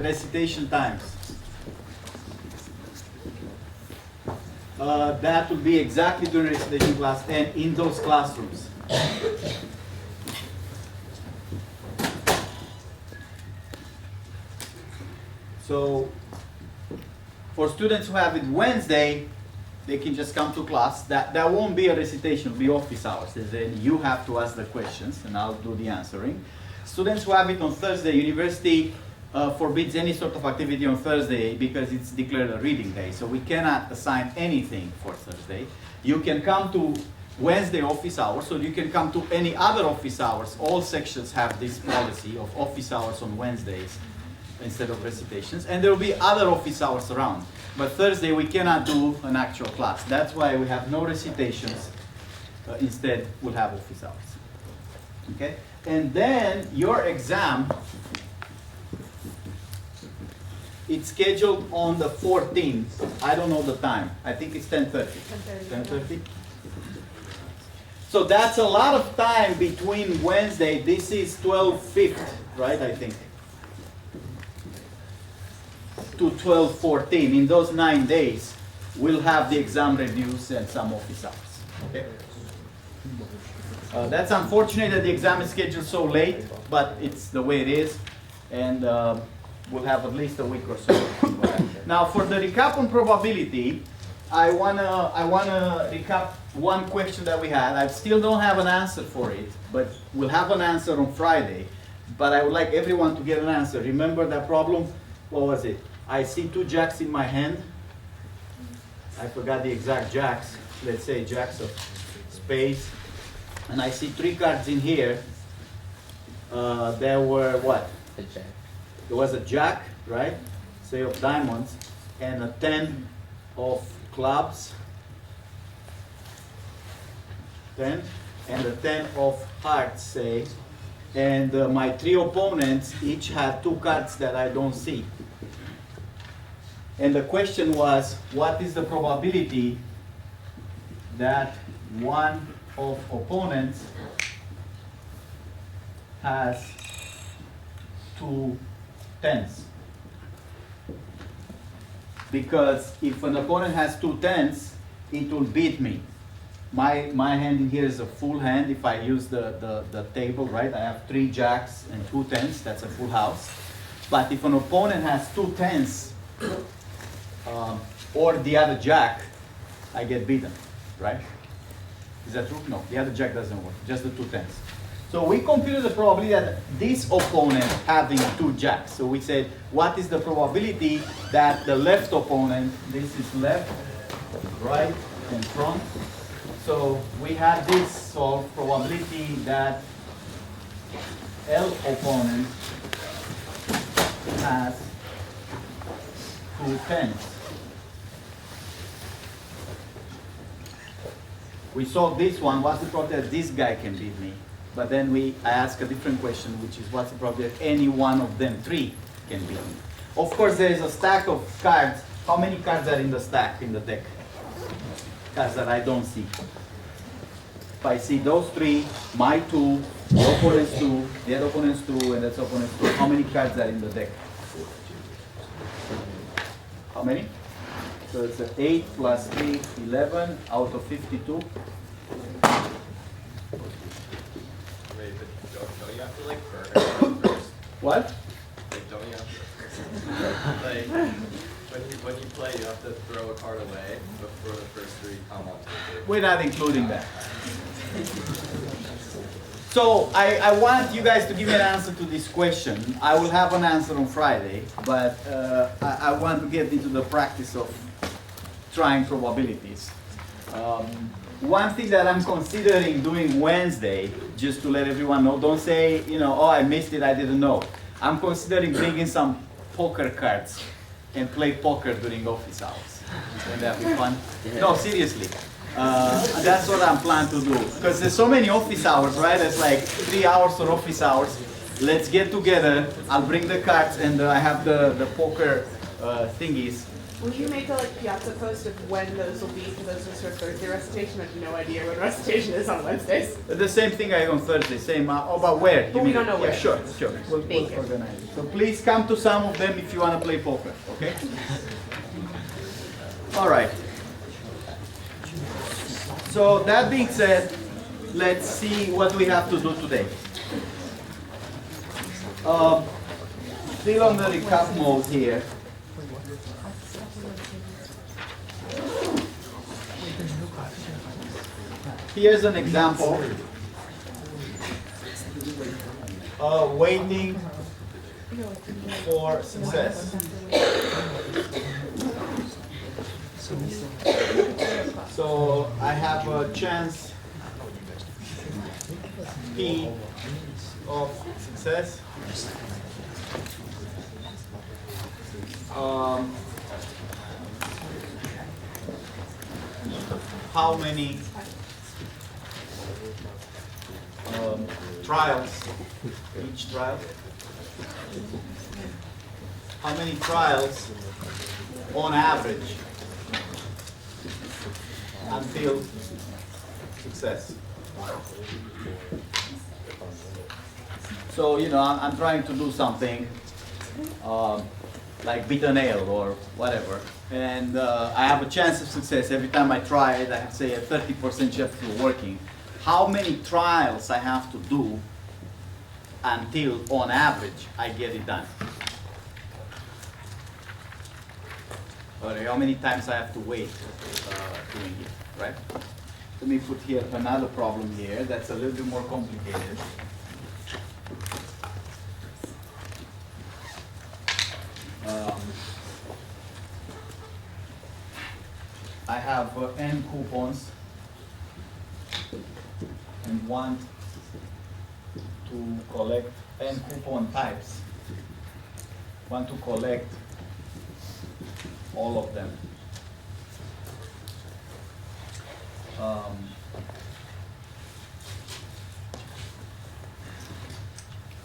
recitation times. That will be exactly during recitation class and in those classrooms. So for students who have it Wednesday, they can just come to class. That won't be a recitation, it'll be office hours. And then you have to ask the questions and I'll do the answering. Students who have it on Thursday, university forbids any sort of activity on Thursday because it's declared a reading day. So we cannot assign anything for Thursday. You can come to Wednesday office hours, so you can come to any other office hours. All sections have this policy of office hours on Wednesdays instead of recitations. And there will be other office hours around. But Thursday we cannot do an actual class. That's why we have no recitations. Instead, we'll have office hours. Okay? And then your exam, it's scheduled on the 14th. I don't know the time. I think it's 10:30. 10:30? So that's a lot of time between Wednesday. This is 12/5, right, I think, to 12/14. In those 9 days, we'll have the exam reviews and some office hours. Okay? That's unfortunate that the exam is scheduled so late, but it's the way it is. And we'll have at least a week or so. Now, for the recap on probability, I wanna recap one question that we had. I still don't have an answer for it, but we'll have an answer on Friday. But I would like everyone to get an answer. Remember that problem? What was it? I see 2 jacks in my hand. I forgot the exact jacks. Let's say jacks of spades. And I see 3 cards in here. There were what? A jack. There was a jack, right? Say of diamonds, and a 10 of clubs. 10, and a 10 of hearts, say. And my 3 opponents each had 2 cards that I don't see. And the question was, what is the probability that one of opponents has 2 10s? Because if an opponent has 2 10s, it will beat me. My hand in here is a full hand if I use the table, right? I have 3 jacks and 2 10s, that's a full house. But if an opponent has 2 10s, or the other jack, I get beaten, right? Is that true? No, the other jack doesn't work, just the 2 10s. So we computed the probability that this opponent having 2 jacks. So we said, what is the probability that the left opponent, this is left, right, and front. So we had this solved, probability that L opponent has 2 10s. We solved this one, what's the probability that this guy can beat me? But then I ask a different question, which is what's the probability that any one of them 3 can beat me? Of course, there is a stack of cards. How many cards are in the stack, in the deck? Cards that I don't see. If I see those 3, my 2, the opponent's 2, the other opponent's 2, and that's opponent's 2, how many cards are in the deck? How many? So it's 8 plus 8, 11 out of 52. Wait, but don't you have to like burn it first? What? Like, don't you have to, like, when you play, you have to throw a card away before the first 3 come onto the table. We're not including that. So I want you guys to give me an answer to this question. I will have an answer on Friday, but I want to get into the practice of trying probabilities. One thing that I'm considering doing Wednesday, just to let everyone know, don't say, oh, I missed it, I didn't know. I'm considering bringing some poker cards and play poker during office hours. Wouldn't that be fun? No, seriously. That's what I'm planning to do. Because there's so many office hours, right? It's like 3 hours for office hours. Let's get together. I'll bring the cards and I have the poker thingies. Will you make a Piazza post of when those will be for those who start Thursday recitation? I have no idea when recitation is on Wednesdays. The same thing I on Thursday, same, about where? But we don't know where. Yeah, sure. We'll Thank you. organize it. So please come to some of them if you want to play poker, okay? All right. So that being said, let's see what we have to do today. Still on the recap mode here. Here's an example. Waiting for success. So I have a chance P of success. How many trials, each trial? How many trials on average until success? So, I'm trying to do something like beat a nail or whatever, and I have a chance of success every time I try it. I have, say, a 30% chance of working. How many trials I have to do until, on average, I get it done? Or how many times I have to wait doing it, right? Let me put here another problem here that's a little bit more complicated. I have n coupons and want to collect n coupon types. Want to collect all of them.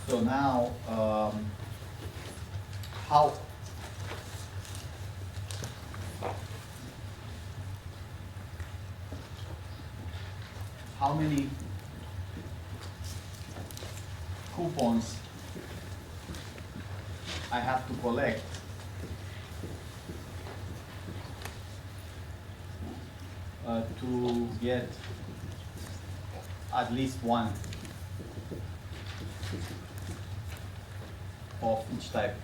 So now, how many coupons I have to collect to get at least one of each type?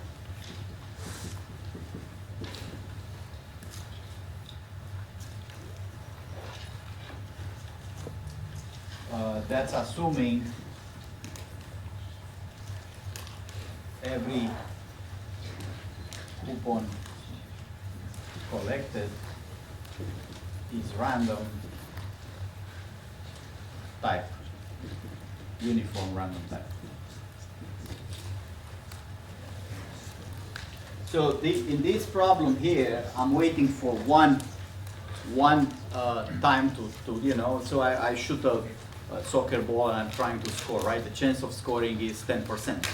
That's assuming every coupon collected is random type, uniform random type. So in this problem here, I'm waiting for one time to so I shoot a soccer ball and I'm trying to score, right? The chance of scoring is 10%.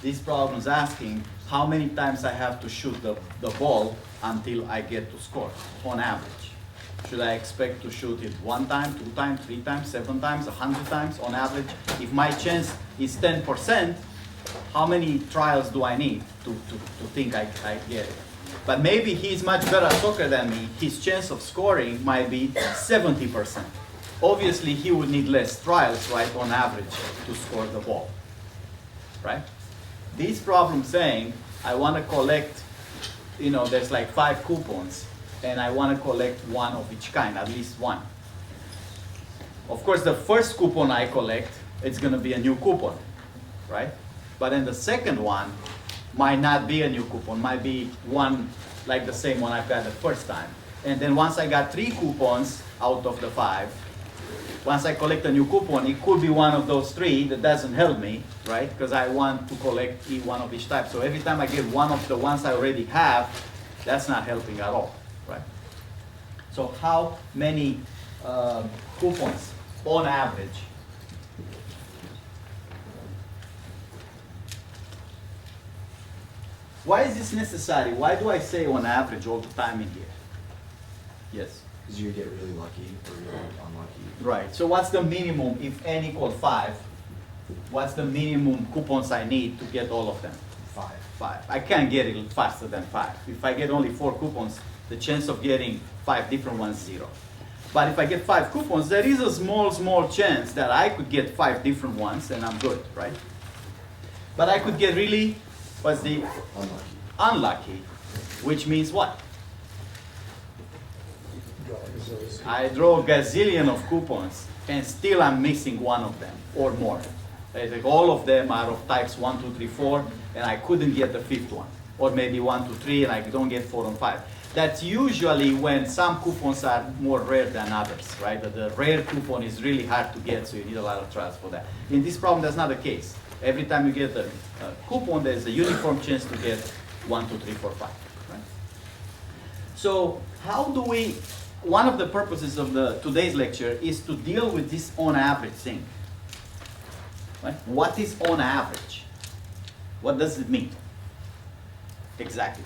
This problem is asking how many times I have to shoot the ball until I get to score, on average. Should I expect to shoot it 1 time, 2 times, 3 times, 7 times, 100 times on average? If my chance is 10%, how many trials do I need to think I get it? But maybe he's much better at soccer than me. His chance of scoring might be 70%. Obviously, he would need less trials, right, on average, to score the ball, right? This problem saying, I want to collect, there's like 5 coupons, and I want to collect 1 of each kind, at least 1. Of course, the first coupon I collect, it's going to be a new coupon, right? But then the second one might not be a new coupon, might be one like the same one I got the first time. And then once I got 3 coupons out of the 5, once I collect a new coupon, it could be one of those 3 that doesn't help me, right? Because I want to collect one of each type. So every time I get one of the ones I already have, that's not helping at all, right? So how many coupons on average Why is this necessary? Why do I say on average all the time in here? Yes? Because you get really lucky or really unlucky. Right. So what's the minimum, if n equals 5, what's the minimum coupons I need to get all of them? 5. 5. I can't get it faster than 5. If I get only 4 coupons, the chance of getting 5 different ones is 0. But if I get 5 coupons, there is a small chance that I could get 5 different ones and I'm good, right? But I could get really, what's the? Unlucky. Unlucky, which means what? I draw a gazillion of coupons and still I'm missing one of them or more. Like all of them are of types 1, 2, 3, 4, and I couldn't get the 5th one. Or maybe 1, 2, 3, and I don't get 4 and 5. That's usually when some coupons are more rare than others, right? The rare coupon is really hard to get, so you need a lot of trials for that. In this problem, that's not the case. Every time you get a coupon, there's a uniform chance to get 1, 2, 3, 4, 5, right? So how do we, one of the purposes of today's lecture is to deal with this on average thing. Right? What is on average? What does it mean? Exactly.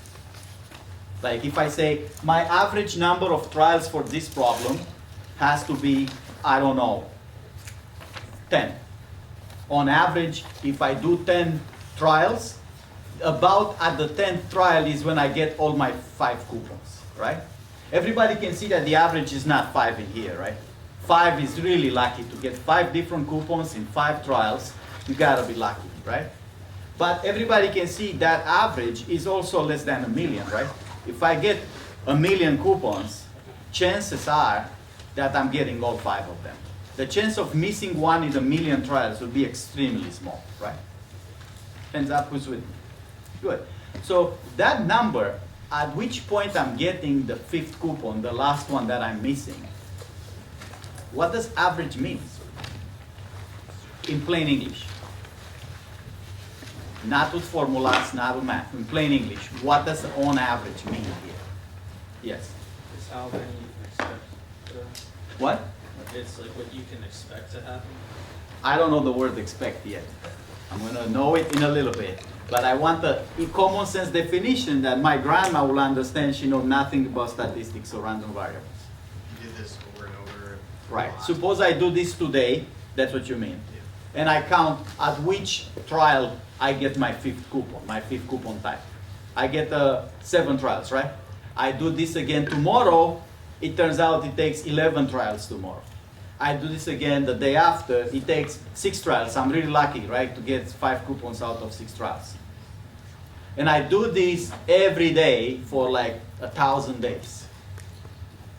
Like if I say my average number of trials for this problem has to be, I don't know, 10. On average, if I do 10 trials, about at the 10th trial is when I get all my 5 coupons, right? Everybody can see that the average is not 5 in here, right? 5 is really lucky to get 5 different coupons in 5 trials. You gotta be lucky, right? But everybody can see that average is also less than 1 million, right? If I get 1 million coupons, chances are that I'm getting all 5 of them. The chance of missing one in 1 million trials will be extremely small, right? Hands up, who's with me? Good. So that number, at which point I'm getting the 5th coupon, the last one that I'm missing, what does average mean? In plain English. Not with formulas, not with math. In plain English, what does on average mean here? Yes? It's how many you expect to, What? it's like what you can expect to happen. I don't know the word expect yet. I'm going to know it in a little bit. But I want a common sense definition that my grandma will understand. She knows nothing about statistics or random variables. You did this over and over. Right. Suppose I do this today. That's what you mean. And I count at which trial I get my 5th coupon, my 5th coupon type. I get 7 trials, right? I do this again tomorrow. It turns out it takes 11 trials tomorrow. I do this again the day after. It takes 6 trials. I'm really lucky, right, to get 5 coupons out of 6 trials. And I do this every day for like 1,000 days.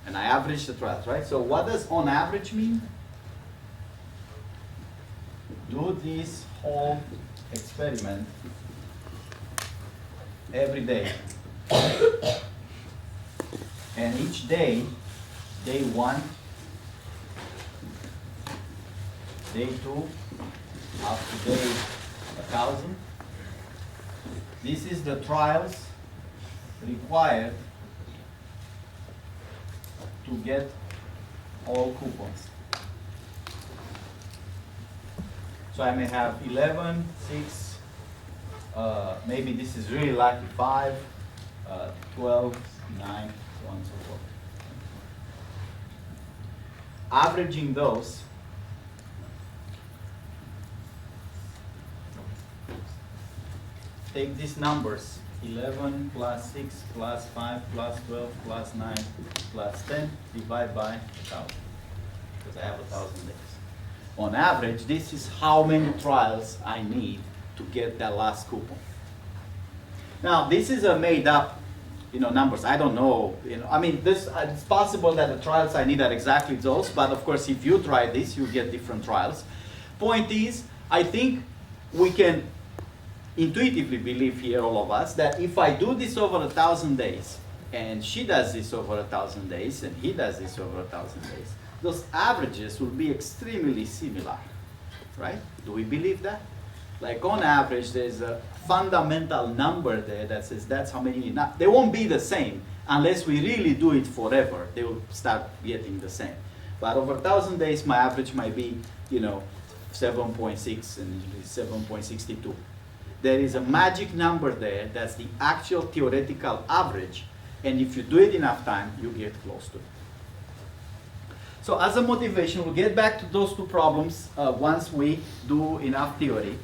And I average the trials, right? So what does on average mean? Do this whole experiment every day. And each day, day 1, day 2, up to day 1,000. This is the trials required to get all coupons. So I may have 11, 6, maybe this is really lucky, 5, 12, 9, so on and so forth. Averaging those, take these numbers, 11 plus 6 plus 5 plus 12 plus 9 plus 10, divide by 1,000, because I have 1,000 days. On average, this is how many trials I need to get that last coupon. Now, this is a made up, numbers. I don't know, I mean, it's possible that the trials I need are exactly those, but of course, if you try this, you get different trials. Point is, I think we can intuitively believe here, all of us, that if I do this over 1,000 days, and she does this over 1,000 days, and he does this over 1,000 days, those averages will be extremely similar, right? Do we believe that? Like on average, there's a fundamental number there that says that's how many, they won't be the same unless we really do it forever. They will start getting the same. But over 1,000 days, my average might be, 7.6 and 7.62. there is a magic number there that's the actual theoretical average, and if you do it enough time, you get close to it. So as a motivation, we'll get back to those two problems once we do enough theory.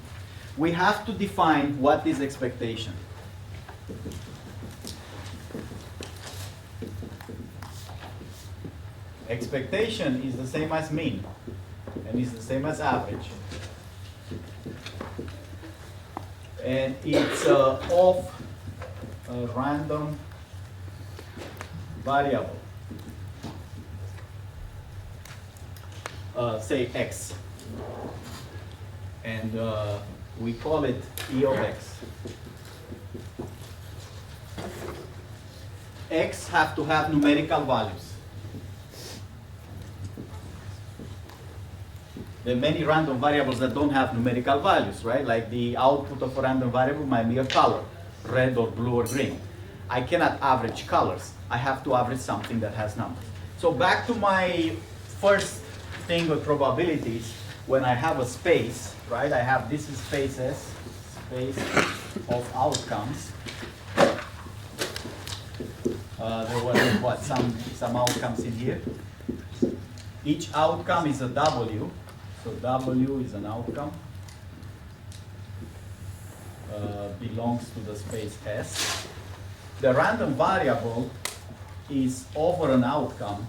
We have to define what is expectation. Expectation is the same as mean, and is the same as average. And it's of a random variable. Say x. And we call it E of x. X have to have numerical values. There are many random variables that don't have numerical values, right? Like the output of a random variable might be a color, red or blue or green. I cannot average colors. I have to average something that has numbers. So back to my first thing with probabilities, when I have a space, right? I have this is space S, space of outcomes. There was some outcomes in here. Each outcome is a W. So W is an outcome, belongs to the space S. The random variable is over an outcome,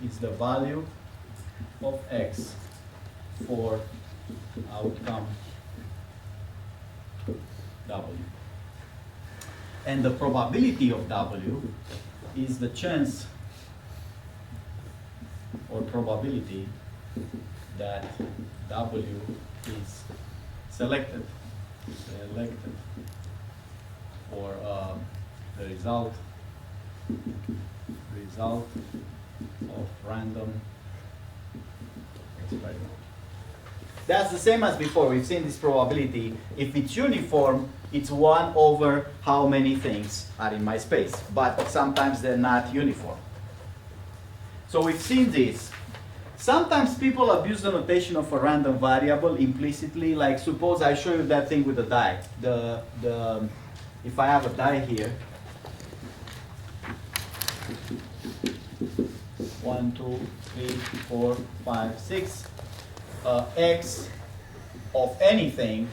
is the value of X for outcome W. And the probability of W is the chance or probability that W is selected for the result of random experiment. That's the same as before. We've seen this probability. If it's uniform, it's 1 over how many things are in my space. But sometimes they're not uniform. So we've seen this. Sometimes people abuse the notation of a random variable implicitly. Like suppose I show you that thing with the die. If I have a die here, 1, 2, 3, 4, 5, 6. X of anything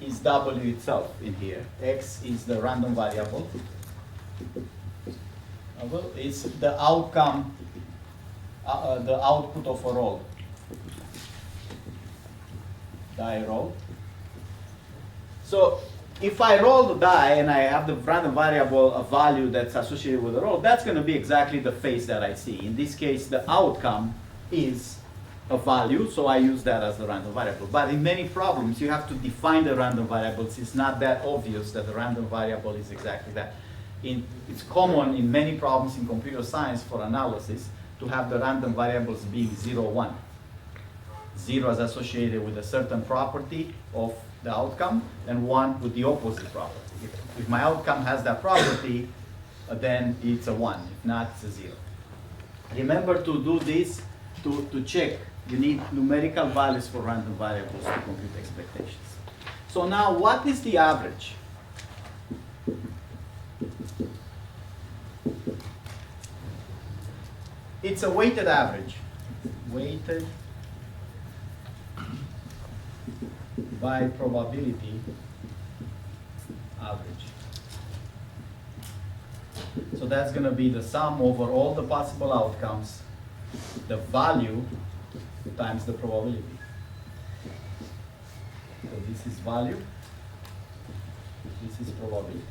is W itself in here. X is the random variable. It's the outcome, the output of a roll. Die roll. So if I roll the die and I have the random variable, a value that's associated with the roll, that's going to be exactly the face that I see. In this case, the outcome is a value, so I use that as the random variable. But in many problems, you have to define the random variables. It's not that obvious that the random variable is exactly that. It's common in many problems in computer science for analysis to have the random variables being 0, 1. 0 is associated with a certain property of the outcome, and 1 with the opposite property. If my outcome has that property, then it's a 1. If not, it's a 0. Remember to do this to check. You need numerical values for random variables to compute expectations. So now, what is the average? It's a weighted average. Weighted by probability average. So that's going to be the sum over all the possible outcomes, the value times the probability. So this is value, this is probability.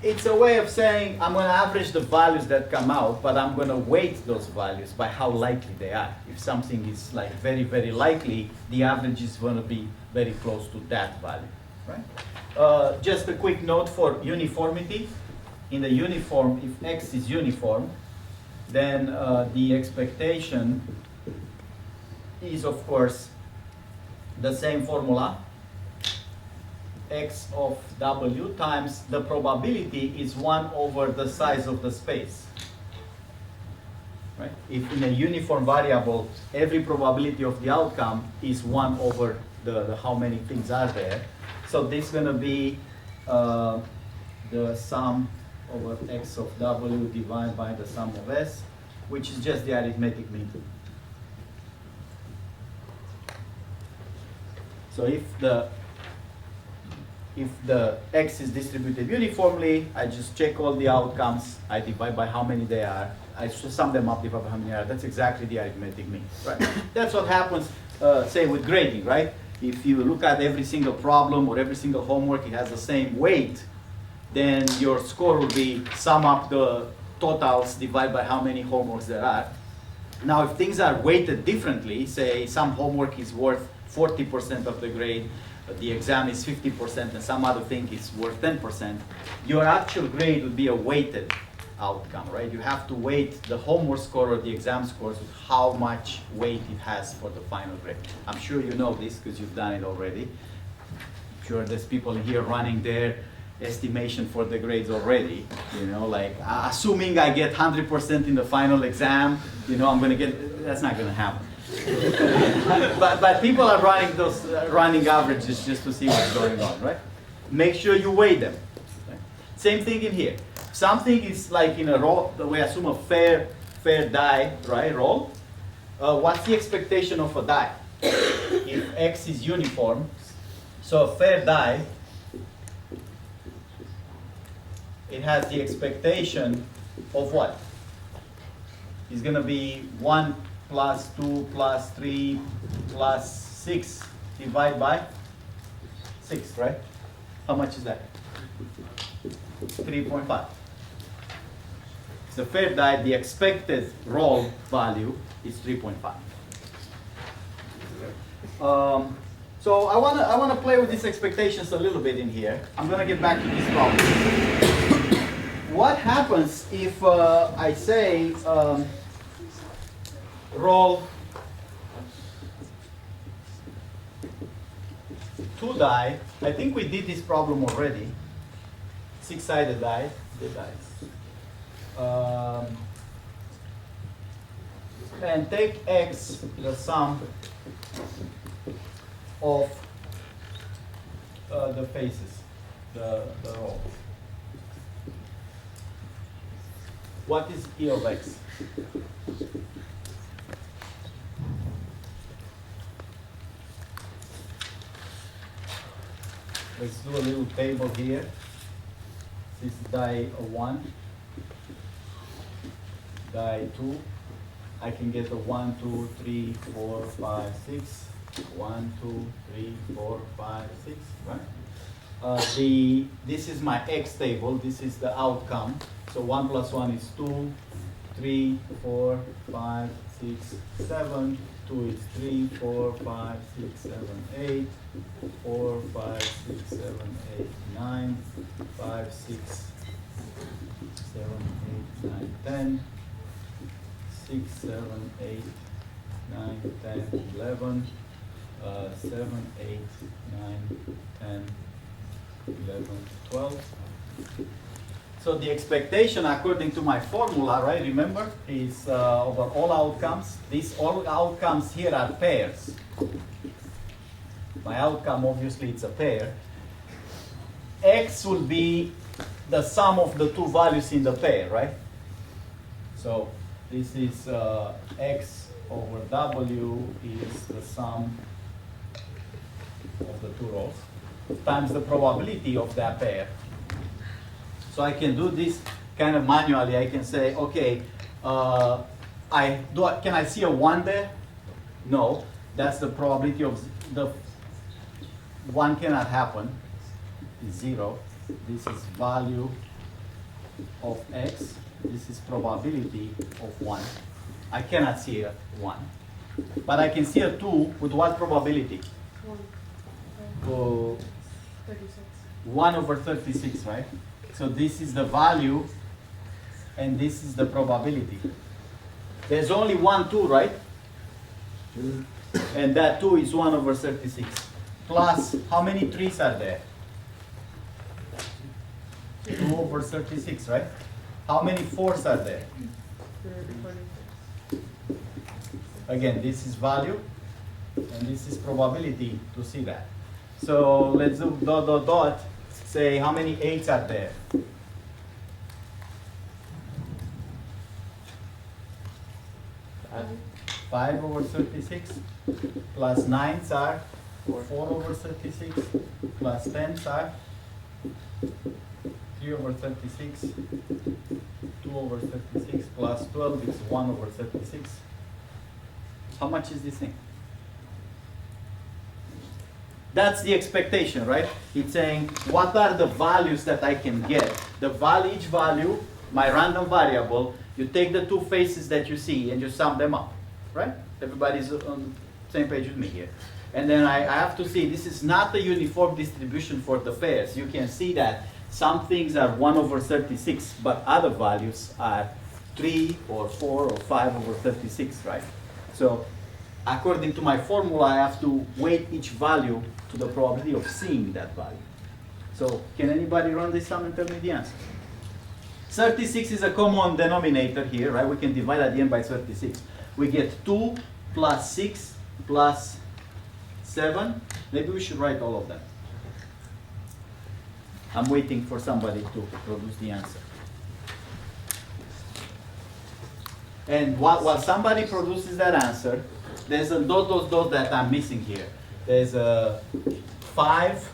It's a way of saying I'm going to average the values that come out, but I'm going to weight those values by how likely they are. If something is like very, very likely, the average is going to be very close to that value, right? Just a quick note for uniformity. In the uniform, if X is uniform, then the expectation is, of course, the same formula. X of W times the probability is 1 over the size of the space. right? If in a uniform variable, every probability of the outcome is 1 over the how many things are there. So this is going to be the sum over x of w divided by the sum of s, which is just the arithmetic mean. So if the x is distributed uniformly, I just check all the outcomes, I divide by how many they are, I sum them up, divide by how many they are. That's exactly the arithmetic mean, right? That's what happens, say, with grading, right? If you look at every single problem or every single homework, it has the same weight, then your score will be sum up the totals, divide by how many homeworks there are. Now, if things are weighted differently, say some homework is worth 40% of the grade, but the exam is 50%, and some other thing is worth 10%, your actual grade would be a weighted outcome, right? You have to weight the homework score or the exam scores with how much weight it has for the final grade. I'm sure you know this because you've done it already. I'm sure there's people here running their estimation for the grades already, you know, like assuming I get 100% in the final exam, you know, I'm gonna get, that's not gonna happen. but people are running those running averages just to see what's going on, right? Make sure you weigh them. Okay? Same thing in here. Something is like in a roll, we assume a fair die, right, roll. What's the expectation of a die? If x is uniform, so a fair die, it has the expectation of what? It's going to be 1 plus 2 plus 3 plus 6 divided by 6, right? How much is that? 3.5. It's a fair die. The expected roll value is 3.5. So I wanna play with these expectations a little bit in here. I'm gonna get back to this problem. What happens if I say roll 2 die? I think we did this problem already. 6-sided die, the dice. And take x, the sum of the faces, the rolls. What is E of x? Let's do a little table here. This is die 1, die 2. I can get a 1, 2, 3, 4, 5, 6. 1, 2, 3, 4, 5, 6, right? This is my x table. This is the outcome. So 1 plus 1 is 2, 3, 4, 5, 6, 7. 2 is 3, 4, 5, 6, 7, 8. 4, 5, 6, 7, 8, 9. 5, 6, 7, 8, 9, 10. 6, 7, 8, 9, 10, 11. 7, 8, 9, 10, 11, 12. So the expectation according to my formula, right, remember, is over all outcomes. These all outcomes here are pairs. My outcome, obviously, it's a pair. X will be the sum of the two values in the pair, right? So this is x over w is the sum of the two rows times the probability of that pair. So I can do this kind of manually. I can say, okay, can I see a 1 there? No, that's the probability of the 1 cannot happen. It's 0. This is value of x. This is probability of 1. I cannot see a 1, but I can see a 2 with what probability? 36. 1 over 36, right? So this is the value, and this is the probability. There's only 1 2, right? And that 2 is 1 over 36. Plus, how many 3's are there? 2 over 36, right? How many 4's are there? Again, this is value, and this is probability to see that. So let's do dot, dot, dot, say how many 8s are there? 5 over 36, plus 9s are 4 over 36, plus 10s are 3 over 36, 2 over 36, plus 12 is 1 over 36. How much is this thing? That's the expectation, right? It's saying, what are the values that I can get? Each value, my random variable, you take the two faces that you see and you sum them up, right? Everybody's on the same page with me here. And then I have to see, this is not a uniform distribution for the pairs. You can see that some things are 1 over 36, but other values are 3 or 4 or 5 over 36, right? So according to my formula, I have to weight each value to the probability of seeing that value. So can anybody run this sum and tell me the answer? 36 is a common denominator here, right? We can divide at the end by 36. We get 2 plus 6 plus 7. Maybe we should write all of that. I'm waiting for somebody to produce the answer. And while somebody produces that answer, there's a dot, dot, dot that I'm missing here. There's a 5,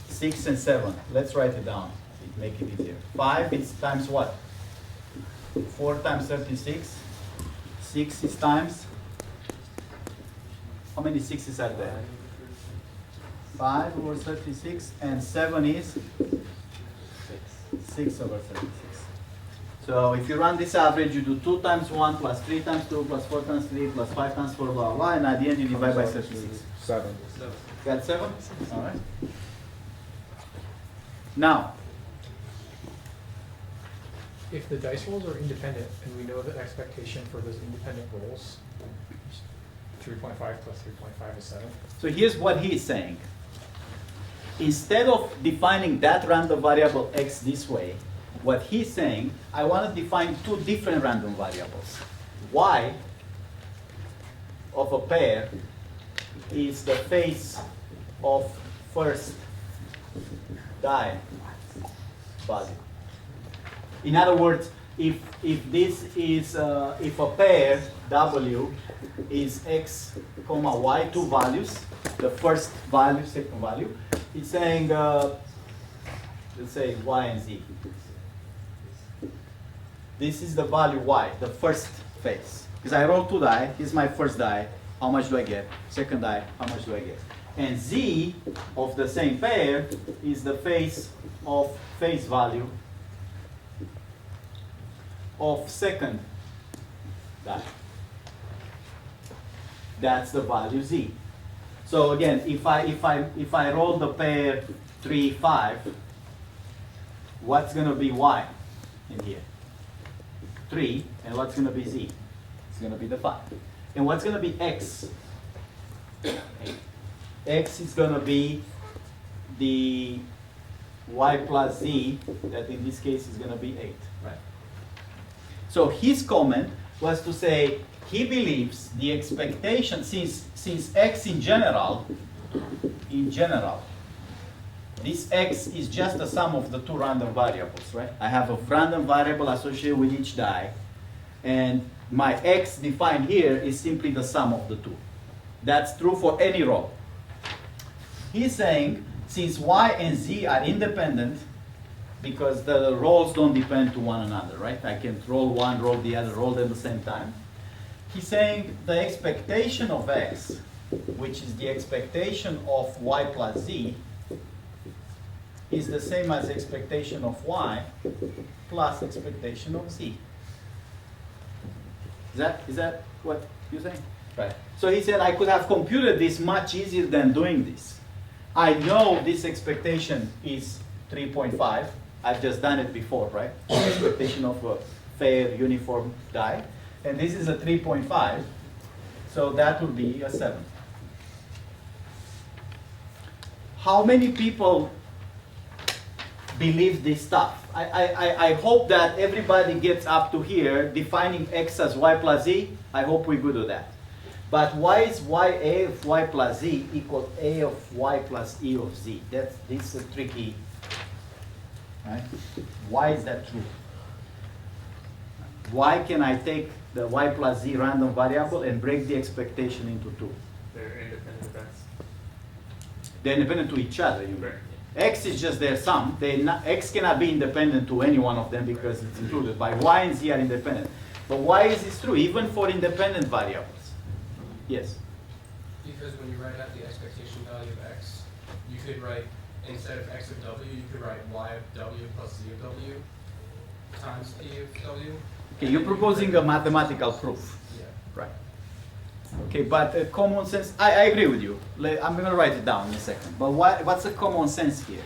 6, and 7. Let's write it down. Make it easier. 5 is times what? 4 times 36. 6 is times. How many 6s are there? 5 over 36, and 7 is 6 over 36. So if you run this average, you do 2 times 1 plus 3 times 2 plus 4 times 3 plus 5 times 4, blah, blah, blah, and at the end you divide by 36. 7. Got 7? All right. Now, If the dice rolls are independent, and we know that expectation for those independent rolls, 3.5 plus 3.5 is 7. so here's what he's saying. Instead of defining that random variable x this way, what he's saying, I want to define two different random variables. Y of a pair is the face of first die value. In other words, if this is if a pair W is x comma y, two values, the first value, second value, it's saying let's say y and z. This is the value y, the first face. Because I roll 2 die, here's my first die, how much do I get? Second die, how much do I get? And z of the same pair is the face of face value of second die. That's the value z. So again, if I roll the pair 3, 5, what's gonna be y in here? 3, and what's gonna be z? It's gonna be the 5. And what's gonna be x? X is gonna be the y plus z, that in this case is gonna be 8, right? So his comment was to say he believes the expectation, since x in general, this x is just the sum of the two random variables, right? I have a random variable associated with each die, and my x defined here is simply the sum of the two. That's true for any row. He's saying, since y and z are independent, because the rolls don't depend to one another, right? I can roll one, roll the other, roll them at the same time. He's saying the expectation of x, which is the expectation of y plus z, is the same as expectation of y plus expectation of z. Is that what you're saying? Right. So he said I could have computed this much easier than doing this. I know this expectation is 3.5. I've just done it before, right? Expectation of a fair uniform die. And this is a 3.5. So that would be a 7. How many people believe this stuff? I hope that everybody gets up to here defining x as y plus z. I hope we're good at that. But why is a of y plus z equal a of y plus e of z? This is a tricky, right? Why is that true? Why can I take the y plus z random variable and break the expectation into two? They're independent events. They're independent to each other, you mean? Right. X is just their sum. X cannot be independent to any one of them because it's included. By y and z are independent. But why is this true, even for independent variables? Yes? Because when you write out the expectation value of x, you could write, instead of x of w, you could write y of w plus z of w times p of w. Okay, you're proposing a mathematical proof. Yeah. Right. Okay, but common sense, I agree with you. I'm going to write it down in a second. But what's the common sense here?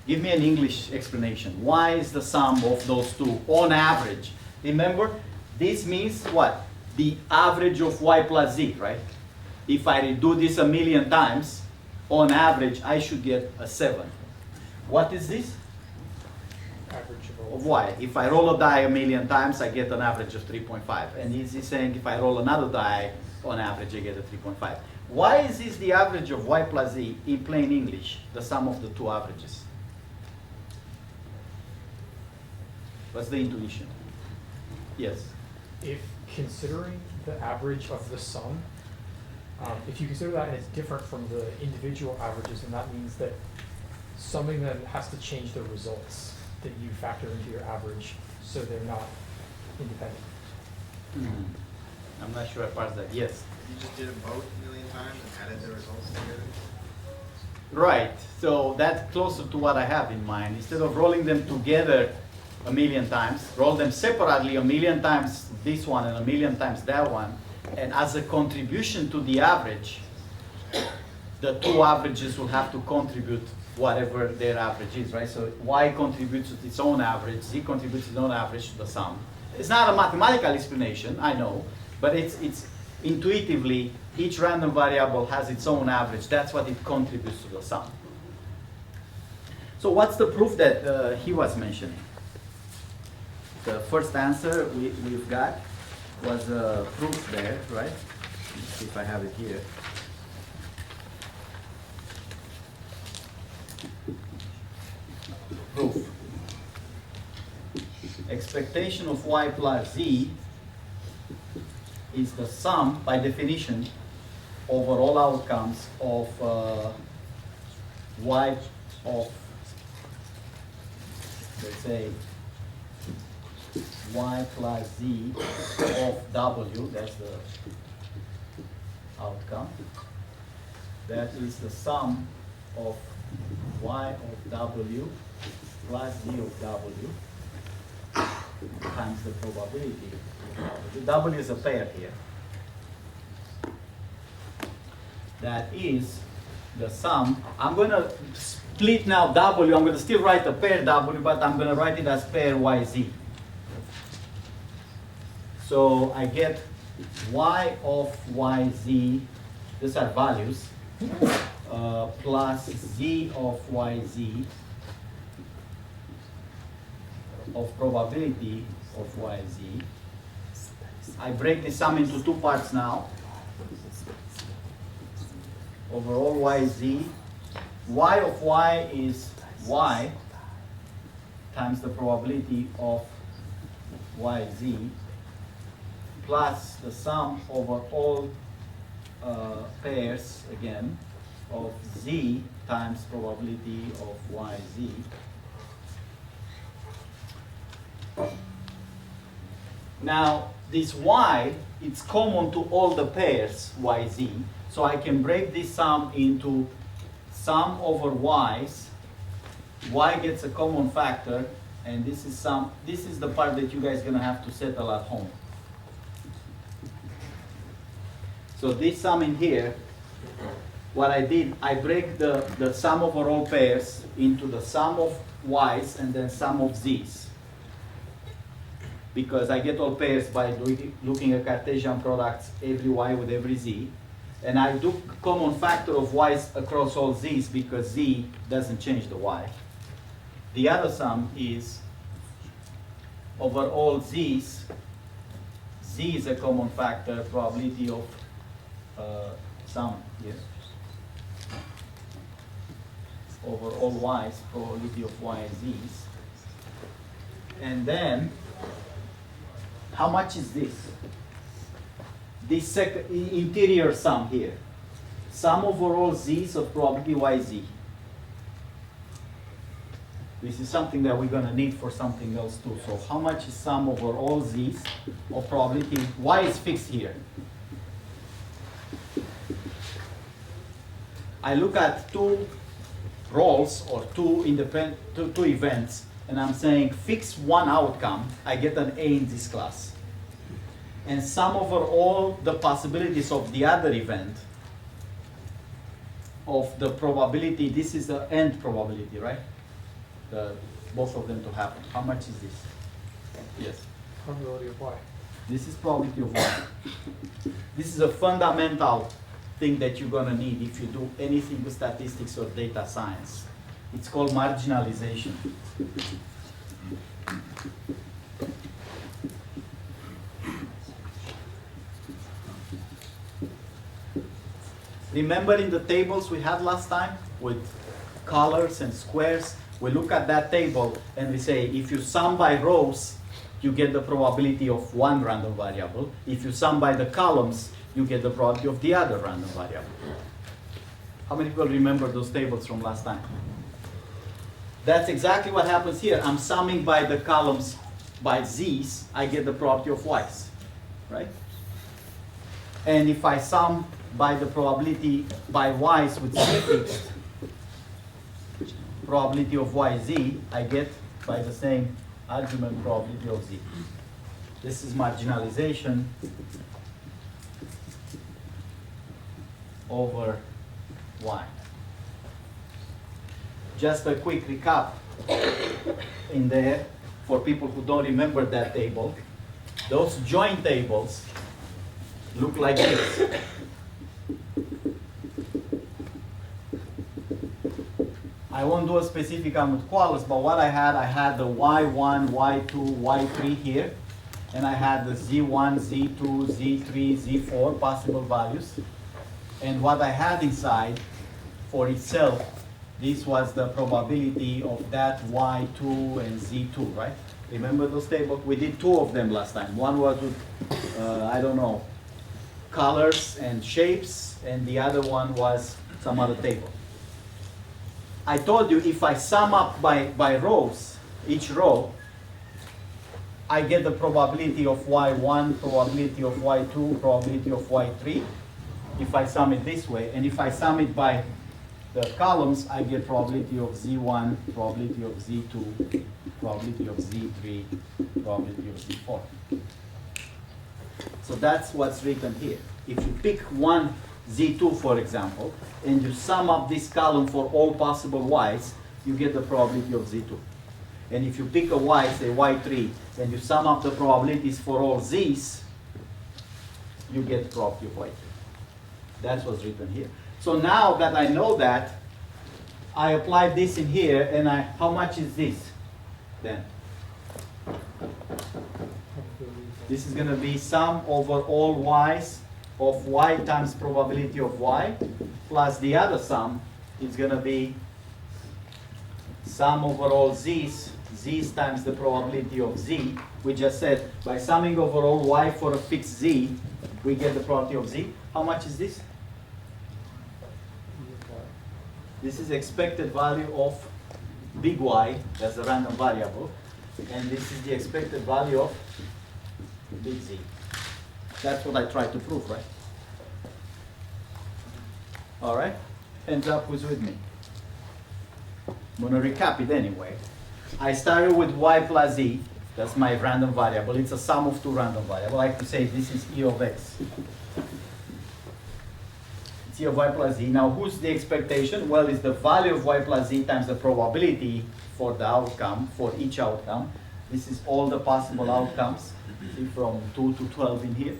Give me an English explanation. Why is the sum of those two on average? Remember, this means what? The average of y plus z, right? If I do this 1,000,000 times, on average, I should get a 7. What is this? Average of all. Of y. If I roll a die 1,000,000 times, I get an average of 3.5. And is he saying if I roll another die, on average, I get a 3.5. Why is this the average of y plus z in plain English, the sum of the two averages? What's the intuition? Yes. If considering the average of the sum, if you consider that and it's different from the individual averages, then that means that summing them has to change the results that you factor into your average, so they're not independent. I'm not sure I parsed that. Yes. You just did them both 1,000,000 times and added the results together? Right. So that's closer to what I have in mind. Instead of rolling them together 1,000,000 times, roll them separately 1,000,000 times this one and 1,000,000 times that one. And as a contribution to the average, the two averages will have to contribute whatever their average is, right? So y contributes to its own average, z contributes its own average to the sum. It's not a mathematical explanation, I know, but it's intuitively, each random variable has its own average. That's what it contributes to the sum. So what's the proof that he was mentioning? The first answer we've got was a proof there, right? Let's see if I have it here. Proof. Expectation of y plus z is the sum, by definition, over all outcomes of y of, let's say, y plus z of w, that's the outcome. That is the sum of y of w plus z of w times the probability of w. W is a pair here. That is the sum. I'm going to split now w. I'm going to still write a pair w, but I'm going to write it as pair yz. So I get y of yz, these are values, plus z of yz of probability of yz. I break the sum into two parts now. Over all yz, y of y is y times the probability of yz plus the sum over all pairs, again, of z times probability of yz. Now, this y, it's common to all the pairs yz, so I can break this sum into sum over y's. Y gets a common factor, and this is the part that you guys are going to have to settle at home. So this sum in here, what I did, I break the sum over all pairs into the sum of y's and then sum of z's. Because I get all pairs by looking at Cartesian products, every y with every z. And I do common factor of y's across all z's because z doesn't change the y. The other sum is over all z's. Z is a common factor, probability of sum here over all y's, probability of y z's. And then, how much is this? This interior sum here. Sum over all z's of probability yz. This is something that we're going to need for something else too. So how much is sum over all z's of probability? Y is fixed here. I look at two roles or two events, and I'm saying fix one outcome, I get an A in this class. And sum over all the possibilities of the other event of the probability, this is the end probability, right? Both of them to happen. How much is this? Yes. Probability of y. This is probability of y. This is a fundamental thing that you're going to need if you do anything with statistics or data science. It's called marginalization. Remember in the tables we had last time with colors and squares? We look at that table and we say if you sum by rows, you get the probability of one random variable. If you sum by the columns, you get the probability of the other random variable. How many people remember those tables from last time? That's exactly what happens here. I'm summing by the columns by z's, I get the probability of y's, right? And if I sum by the probability by y's with z fixed, probability of yz, I get by the same argument probability of z. This is marginalization over y. Just a quick recap in there for people who don't remember that table. Those joint tables look like this. I won't do a specific one with qualis, but what I had the y1, y2, y3 here, and I had the z1, z2, z3, z4 possible values. And what I had inside for itself, this was the probability of that y2 and z2, right? Remember those tables? We did two of them last time. One was with, I don't know, colors and shapes, and the other one was some other table. I told you if I sum up by rows, each row, I get the probability of y1, probability of y2, probability of y3, if I sum it this way. And if I sum it by the columns, I get probability of z1, probability of z2, probability of z3, probability of z4. So that's what's written here. If you pick one z2, for example, and you sum up this column for all possible y's, you get the probability of z2. And if you pick a y, say y3, and you sum up the probabilities for all z's, you get the probability of y3. That's what's written here. So now that I know that, I apply this in here, and how much is this then? This is going to be sum over all y's of y times probability of y, plus the other sum is going to be sum over all z's, z's times the probability of z. We just said by summing over all y for a fixed z, we get the probability of z. How much is this? This is expected value of big Y, that's a random variable, and this is the expected value of big Z. That's what I tried to prove, right? All right, hands up who's with me. I'm gonna recap it anyway. I started with Y plus Z, that's my random variable. It's a sum of two random variables. I like to say this is E of X. E of y plus z. Now, who's the expectation? Well, it's the value of y plus z times the probability for the outcome, for each outcome. This is all the possible outcomes, see, from 2 to 12 in here.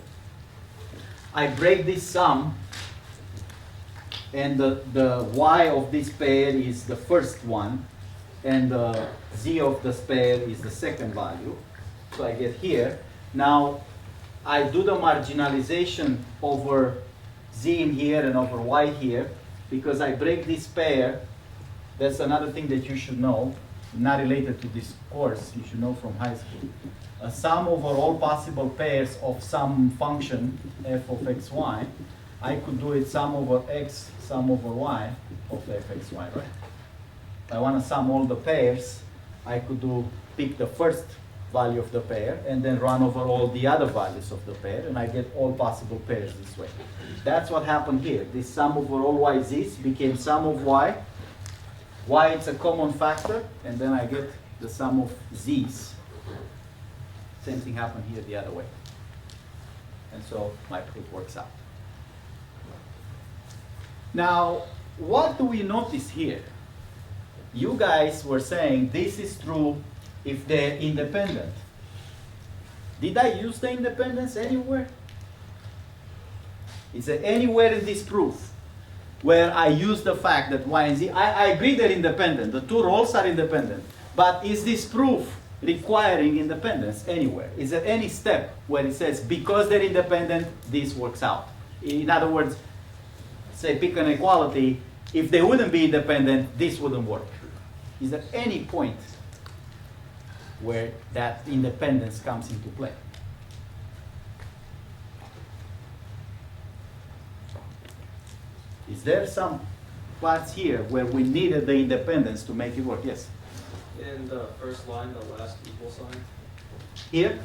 I break this sum, and the y of this pair is the first one, and the z of this pair is the second value. So I get here. Now, I do the marginalization over z in here and over y here, because I break this pair. That's another thing that you should know, not related to this course, you should know from high school. A sum over all possible pairs of some function f of xy, I could do it sum over x, sum over y of fxy, right? If I want to sum all the pairs, I could pick the first value of the pair and then run over all the other values of the pair, and I get all possible pairs this way. That's what happened here. This sum over all yz's became sum of y. Y, it's a common factor, and then I get the sum of z's. Same thing happened here the other way. And so my proof works out. Now, what do we notice here? You guys were saying this is true if they're independent. Did I use the independence anywhere? Is there anywhere in this proof where I use the fact that y and z, I agree they're independent, the two roles are independent, but is this proof requiring independence anywhere? Is there any step where it says because they're independent, this works out? In other words, say pick an equality, if they wouldn't be independent, this wouldn't work. Is there any point where that independence comes into play? Is there some parts here where we needed the independence to make it work? Yes? In the first line, the last equal sign. Here?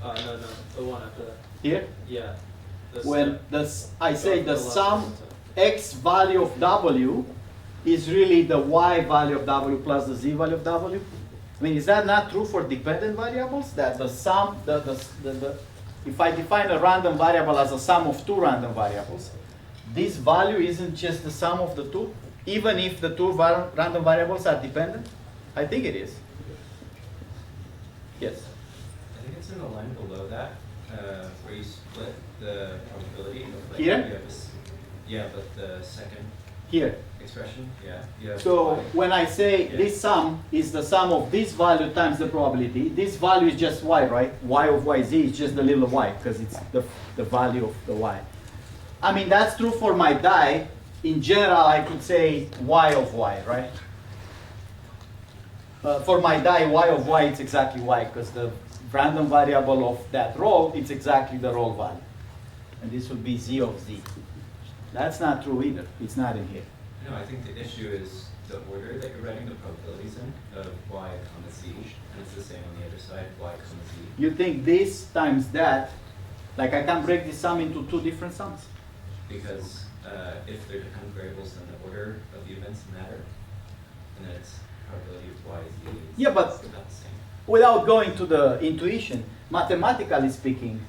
No, the one after that. Here? Yeah. The When step. I say Go the to left sum hand side. x value of w is really the y value of w plus the z value of w? I mean, is that not true for dependent variables? That the sum, if I define a random variable as a sum of two random variables, this value isn't just the sum of the two, even if the two random variables are dependent? I think it is. Yes? I think it's in the line below that, where you split the probability of like, Here? you have yeah, but the second Here. expression, yeah. You have So y. when I say Yeah. this sum is the sum of this value times the probability, this value is just y, right? Y of yz is just the little y, because it's the value of the y. I mean, that's true for my die. In general, I could say y of y, right? For my die, y of y, it's exactly y, because the random variable of that row, it's exactly the row value. And this would be z of z. That's not true either. It's not in here. No, I think the issue is the order that you're writing the probabilities in of y, comma, z, and it's the same on the other side, y, comma, z. You think this times that, like I can break this sum into two different sums? Because if they're dependent variables, then the order of the events matter, and then it's probability of y, z is Yeah, but about the same. without going to the intuition, mathematically speaking,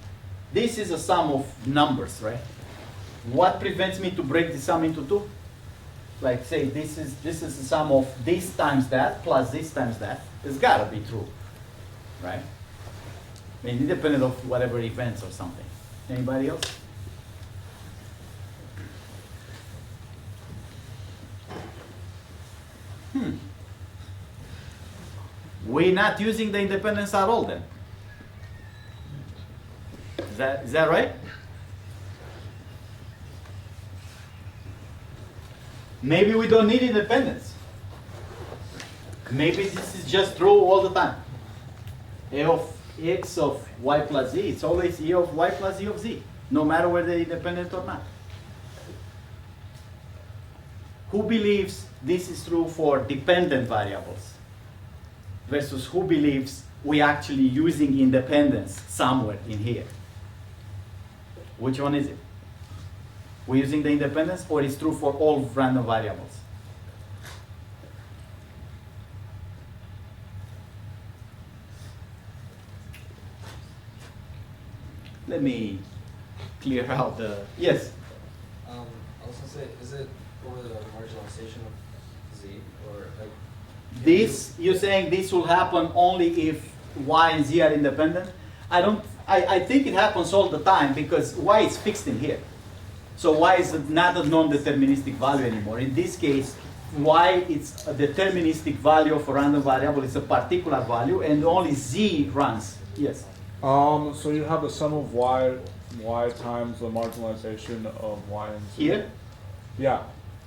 this is a sum of numbers, right? What prevents me to break the sum into two? Like say this is the sum of this times that plus this times that. It's gotta be true, right? I mean, independent of whatever events or something. Anybody else? We're not using the independence at all then. Is that right? Maybe we don't need independence. Maybe this is just true all the time. A of x of y plus z, it's always e of y plus e of z, no matter whether they're independent or not. Who believes this is true for dependent variables? Versus who believes we're actually using independence somewhere in here? Which one is it? We're using the independence, or it's true for all random variables? Let me clear out the, yes? I was gonna say, is it for the marginalization of z, or like? This, you're saying this will happen only if y and z are independent? I think it happens all the time because y is fixed in here. So y is not a non-deterministic value anymore. In this case, y is a deterministic value of a random variable. It's a particular value, and only z runs. Yes? So you have the sum of y y times the marginalization of y and z. Here? Yeah,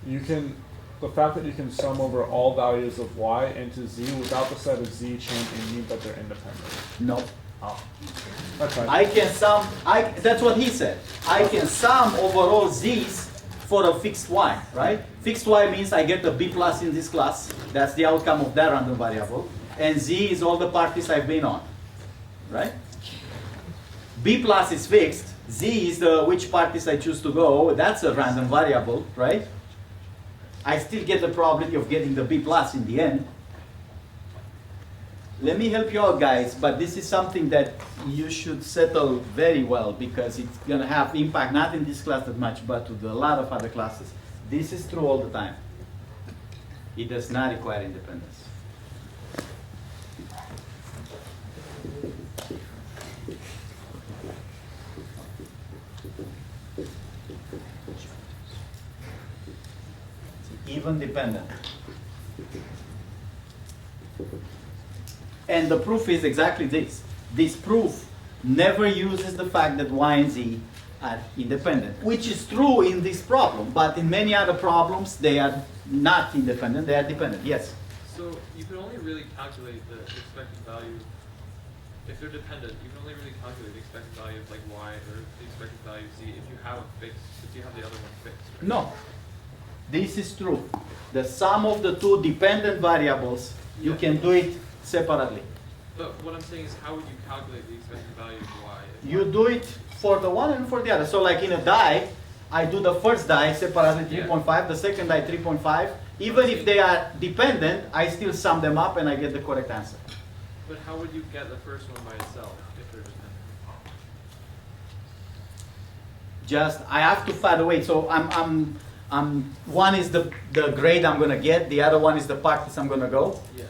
you can, the fact that you can sum over all values of y into z without the set of z changing means that they're independent. No. Oh, that's fine. I can sum, that's what he said. I can sum over all z's for a fixed y, right? Fixed y means I get a b plus in this class. That's the outcome of that random variable. And z is all the parties I've been on, right? B plus is fixed. Z is the which parties I choose to go. That's a random variable, right? I still get the probability of getting the B plus in the end. Let me help you out, guys, but this is something that you should settle very well because it's going to have impact not in this class that much, but to a lot of other classes. This is true all the time. It does not require independence. Even dependent. And the proof is exactly this. This proof never uses the fact that y and z are independent, which is true in this problem, but in many other problems they are not independent, they are dependent. Yes? So you can only really calculate the expected value, if they're dependent, you can only really calculate the expected value of like y or the expected value of z if you have a fixed, if you have the other one fixed. Right? No. This is true. The sum of the two dependent variables, you can do it separately. But what I'm saying is, how would you calculate the expected value of y? You do it for the one and for the other. So like in a die, I do the first die separately 3.5, the second die 3.5. Even if they are dependent, I still sum them up and I get the correct answer. But how would you get the first one by itself if they're dependent? Just, I have to find a way. So one is the grade I'm gonna get, the other one is the parties I'm gonna go. Yeah.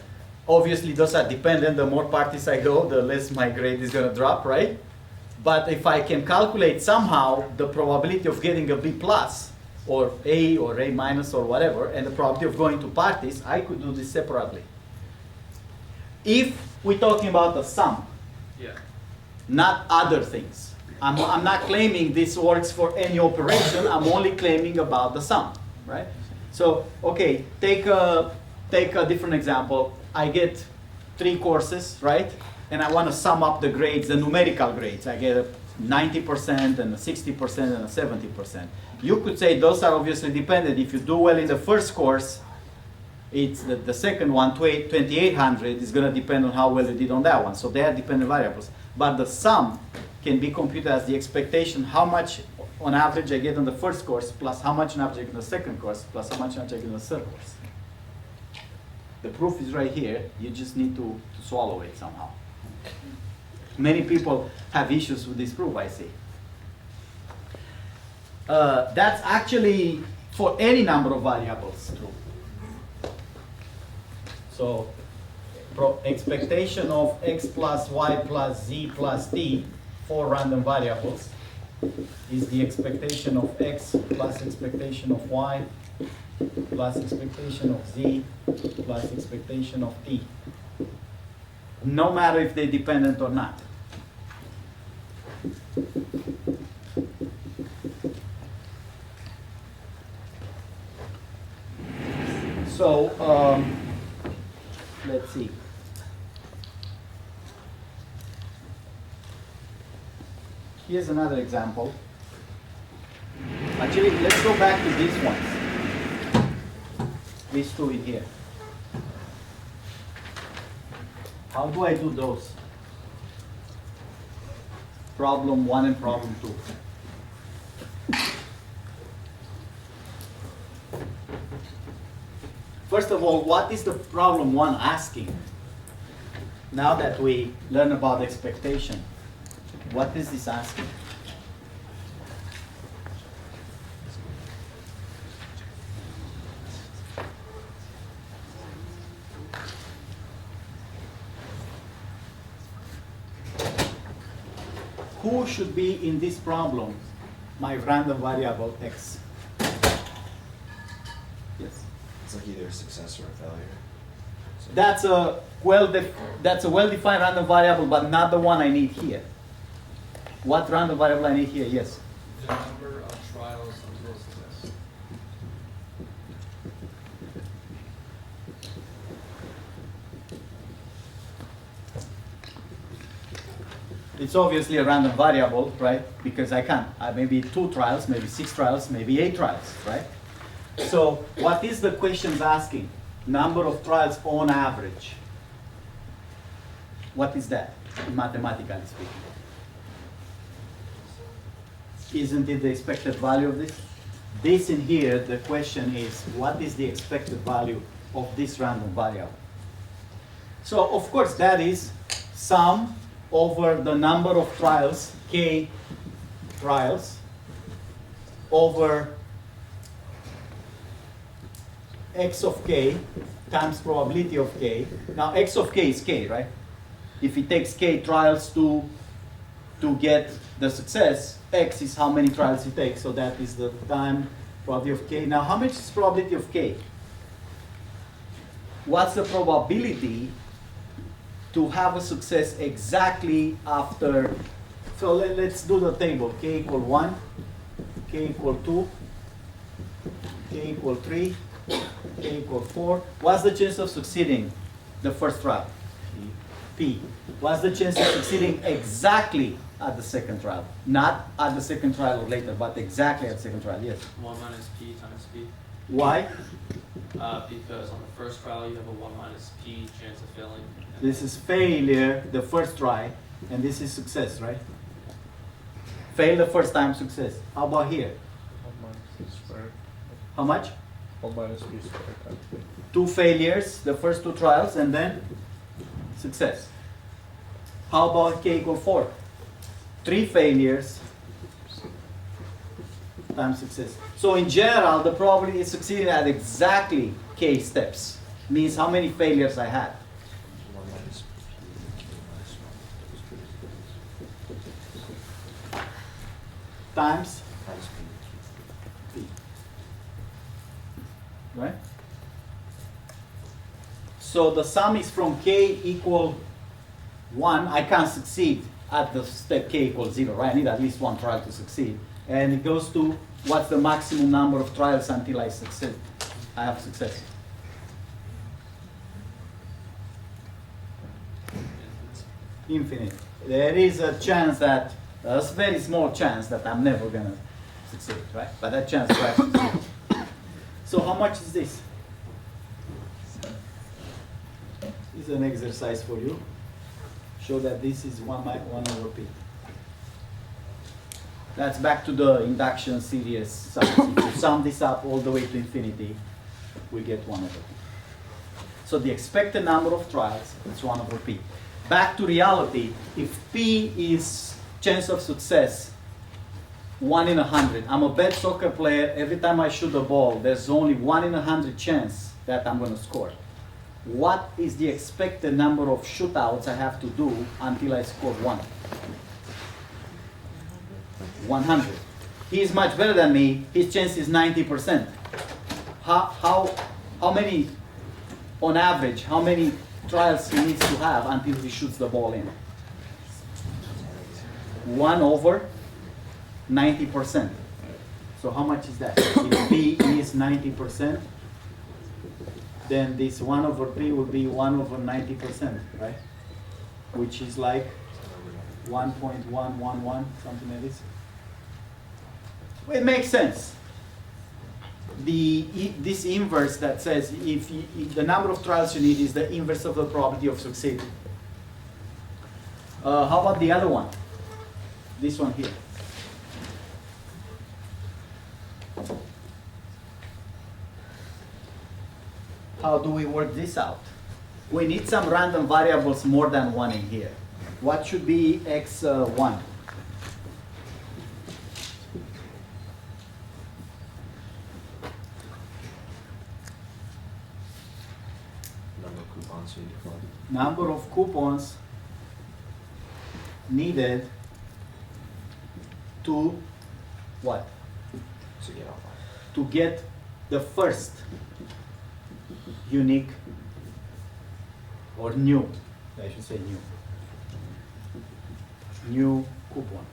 Obviously those are dependent, the more parties I go, the less my grade is gonna drop, right? But if I can calculate somehow the probability of getting a B plus, or A minus or whatever, and the probability of going to parties, I could do this separately. If we're talking about the sum, Yeah. not other things. I'm not claiming this works for any operation, I'm only claiming about the sum, right? So, okay, take a different example. I get 3 courses, right? And I want to sum up the grades, the numerical grades. I get a 90% and a 60% and a 70%. You could say those are obviously dependent. If you do well in the first course, it's the second one, 2800, is going to depend on how well you did on that one. So they are dependent variables. But the sum can be computed as the expectation, how much on average I get on the first course, plus how much on average I get on the second course, plus how much on average I get on the third course. The proof is right here. You just need to swallow it somehow. Many people have issues with this proof, I see. That's actually for any number of variables true. So expectation of x plus y plus z plus t for random variables is the expectation of x plus expectation of y plus expectation of z plus expectation of t, no matter if they're dependent or not. So let's see. Here's another example. Actually, let's go back to these ones. These two in here. How do I do those? Problem 1 and problem 2. First of all, what is the problem 1 asking? Now that we learn about expectation, what is this asking? Who should be in this problem my random variable x? Yes. It's like either a success or a failure. So That's a well-defined random variable, but not the one I need here. What random variable I need here? Yes. The number of trials until success. It's obviously a random variable, right? Because I can. Maybe 2 trials, maybe 6 trials, maybe 8 trials, right? So what is the question asking? Number of trials on average. What is that, mathematically speaking? Isn't it the expected value of this? This in here, the question is, what is the expected value of this random variable? So of course that is sum over the number of trials, k trials, over x of k times probability of k. Now x of k is k, right? If it takes k trials to get the success, x is how many trials it takes, so that is the time probability of k. Now how much is probability of k? What's the probability to have a success exactly after? So let's do the table. K equal 1, k equal 2, k equal 3, k equal 4. What's the chance of succeeding the first trial? P. What's the chance of succeeding exactly at the second trial? Not at the second trial or later, but exactly at the second trial. Yes. 1 minus p times p. Why? Because on the first trial you have a 1 minus p chance of failing. This is failure the first try, and this is success, right? Fail the first time, success. How about here? 1 minus p squared. How much? 1 minus p squared times p. 2 failures, the first 2 trials, and then success. How about k equal 4? 3 failures times success. So in general, the probability is succeeding at exactly k steps. Means how many failures I had. 1 minus p, k minus 1. Times Times p. p. Right? So the sum is from k equal 1. I can't succeed at the step k equals 0, right? I need at least 1 trial to succeed. And it goes to what's the maximum number of trials until I succeed. I have success. Infinite. There is a chance that, a very small chance that I'm never gonna succeed, right? But that chance to actually succeed. So how much is this? This is an exercise for you. Show that this is 1 over p. That's back to the induction series sum. If you sum this up all the way to infinity, we get 1 over p. So the expected number of trials is 1 over p. Back to reality, if p is chance of success 1 in 100, I'm a bad soccer player, every time I shoot a ball, there's only 1 in 100 chance that I'm going to score. What is the expected number of shootouts I have to do until I score 1? 100. He's much better than me. His chance is 90%. How many, on average, how many trials he needs to have until he shoots the ball in? 1 over 90%. So how much is that? If P is 90%, then this 1 over P will be 1 over 90%, right? Which is like 1.111, something like this. Well, it makes sense. This inverse that says if the number of trials you need is the inverse of the probability of succeeding. How about the other one? This one here. How do we work this out? We need some random variables more than 1 in here. What should be x1? Number of coupons you need to find. Number of coupons needed to what? So get off. To get the first unique or new, I should say new coupon.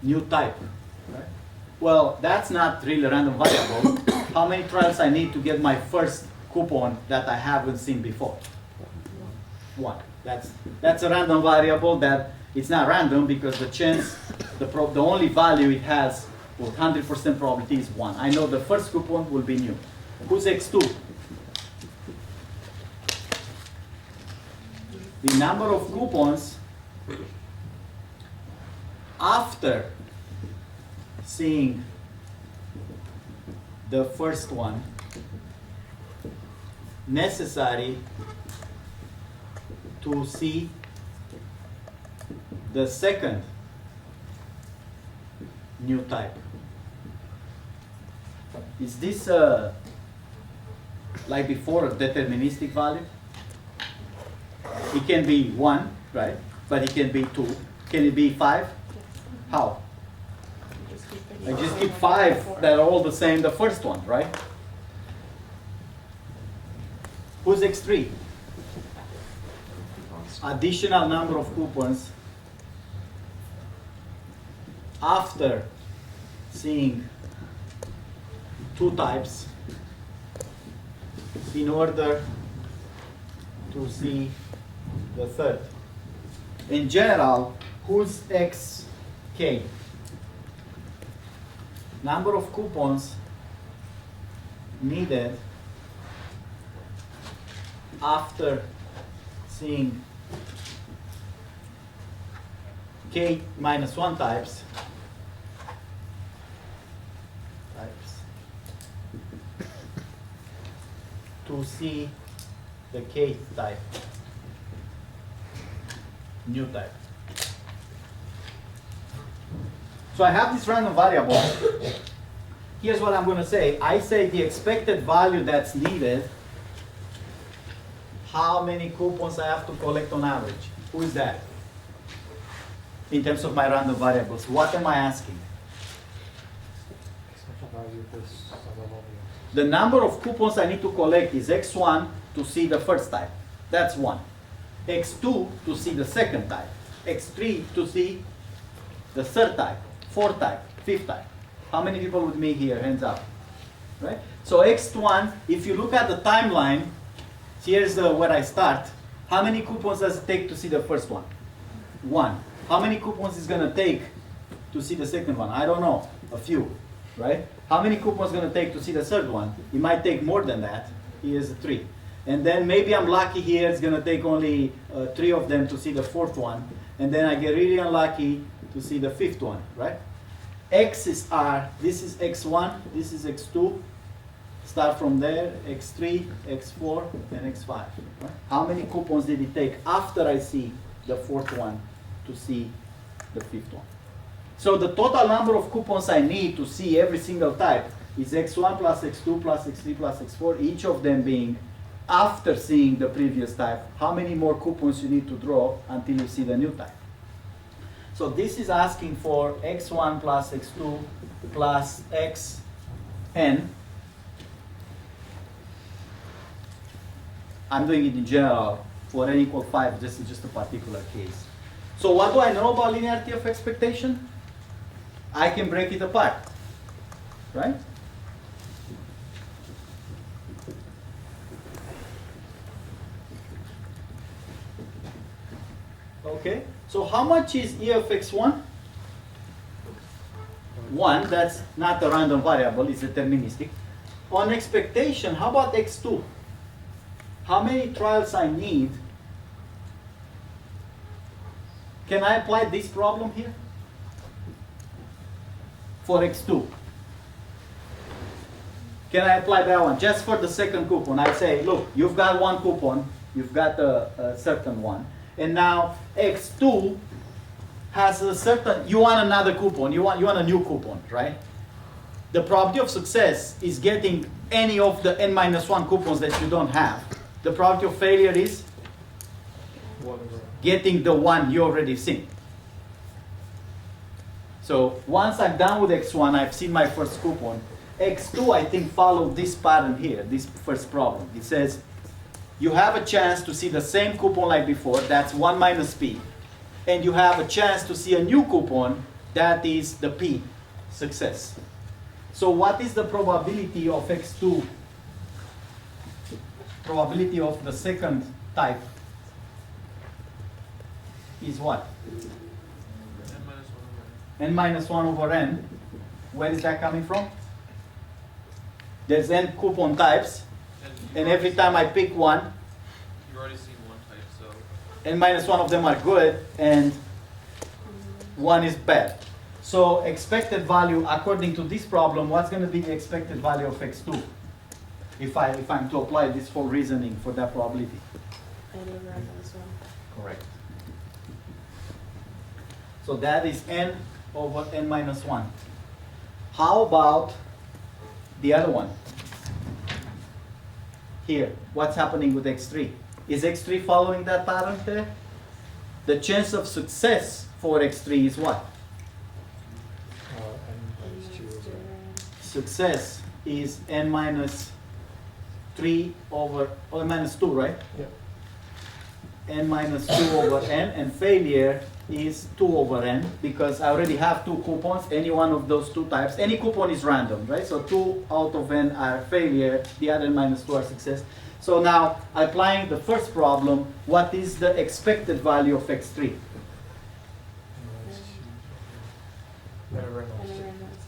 new type. Right? Well, that's not really a random variable. How many trials I need to get my first coupon that I haven't seen before? One. That's a random variable that it's not random because the chance, the only value it has with 100% probability is 1. I know the first coupon will be new. Who's x2? The number of coupons after seeing the first one necessary to see the second new type. Is this like before a deterministic value? It can be 1, right? But it can be 2. Can it be 5? How? I just keep 5 that are all the same, the first one, right? Who's x3? Additional number of coupons after seeing 2 types in order to see the third. In general, who's xk? Number of coupons needed after seeing k minus 1 types to see the k type, new type. So I have this random variable. Here's what I'm going to say. I say the expected value that's needed, how many coupons I have to collect on average. Who is that? In terms of my random variables, what am I asking? The number of coupons I need to collect is x1 to see the first type. That's 1. x2 to see the second type. x3 to see the third type, fourth type, fifth type. How many people with me here? Hands up. Right? So x1, if you look at the timeline, here's where I start. How many coupons does it take to see the first one? 1. How many coupons is going to take to see the second one? I don't know. A few. Right? How many coupons going to take to see the third one? It might take more than that. Here's 3. And then maybe I'm lucky here. It's going to take only 3 of them to see the fourth one. And then I get really unlucky to see the fifth one. Right? X's are, this is x1, this is x2. Start from there, x3, x4, and x5. Right? How many coupons did it take after I see the fourth one to see the fifth one? So the total number of coupons I need to see every single type is x1 plus x2 plus x3 plus x4, each of them being after seeing the previous type. How many more coupons you need to draw until you see the new type? So this is asking for x1 plus x2 plus xn. I'm doing it in general. For n equal 5, this is just a particular case. So what do I know about linearity of expectation? I can break it apart, right? Okay, so how much is E of x1? 1, that's not a random variable, it's deterministic. On expectation, how about x2? How many trials I need? Can I apply this problem here? For x2. Can I apply that one? Just for the second coupon, I say, look, you've got 1 coupon, you've got a certain one, and now x2 has a certain, you want another coupon, you want a new coupon, right? The probability of success is getting any of the n-1 coupons that you don't have. The probability of failure is getting the one you already seen. So once I'm done with x1, I've seen my first coupon. x2, I think, followed this pattern here, this first problem. It says, you have a chance to see the same coupon like before, that's 1 minus p. And you have a chance to see a new coupon that is the P, success. So what is the probability of x2? Probability of the second type is what? N minus 1 over n. Where is that coming from? There's n coupon types, and every time I pick one, you've already seen one type, so n minus 1 of them are good, and one is bad. So expected value, according to this problem, what's going to be the expected value of x2? If I'm to apply this whole reasoning for that probability. N over n minus 1. Correct. So that is n over n minus 1. How about the other one? Here, what's happening with x3? Is x3 following that pattern there? The chance of success for x3 is what? Success is n minus 3 over, or minus 2, right? Yep. N minus 2 over n, and failure is 2 over n, because I already have two coupons, any one of those two types. Any coupon is random, right? So 2 out of n are failure, the other minus 2 are success. So now, applying the first problem, what is the expected value of x3? Whatever N over n minus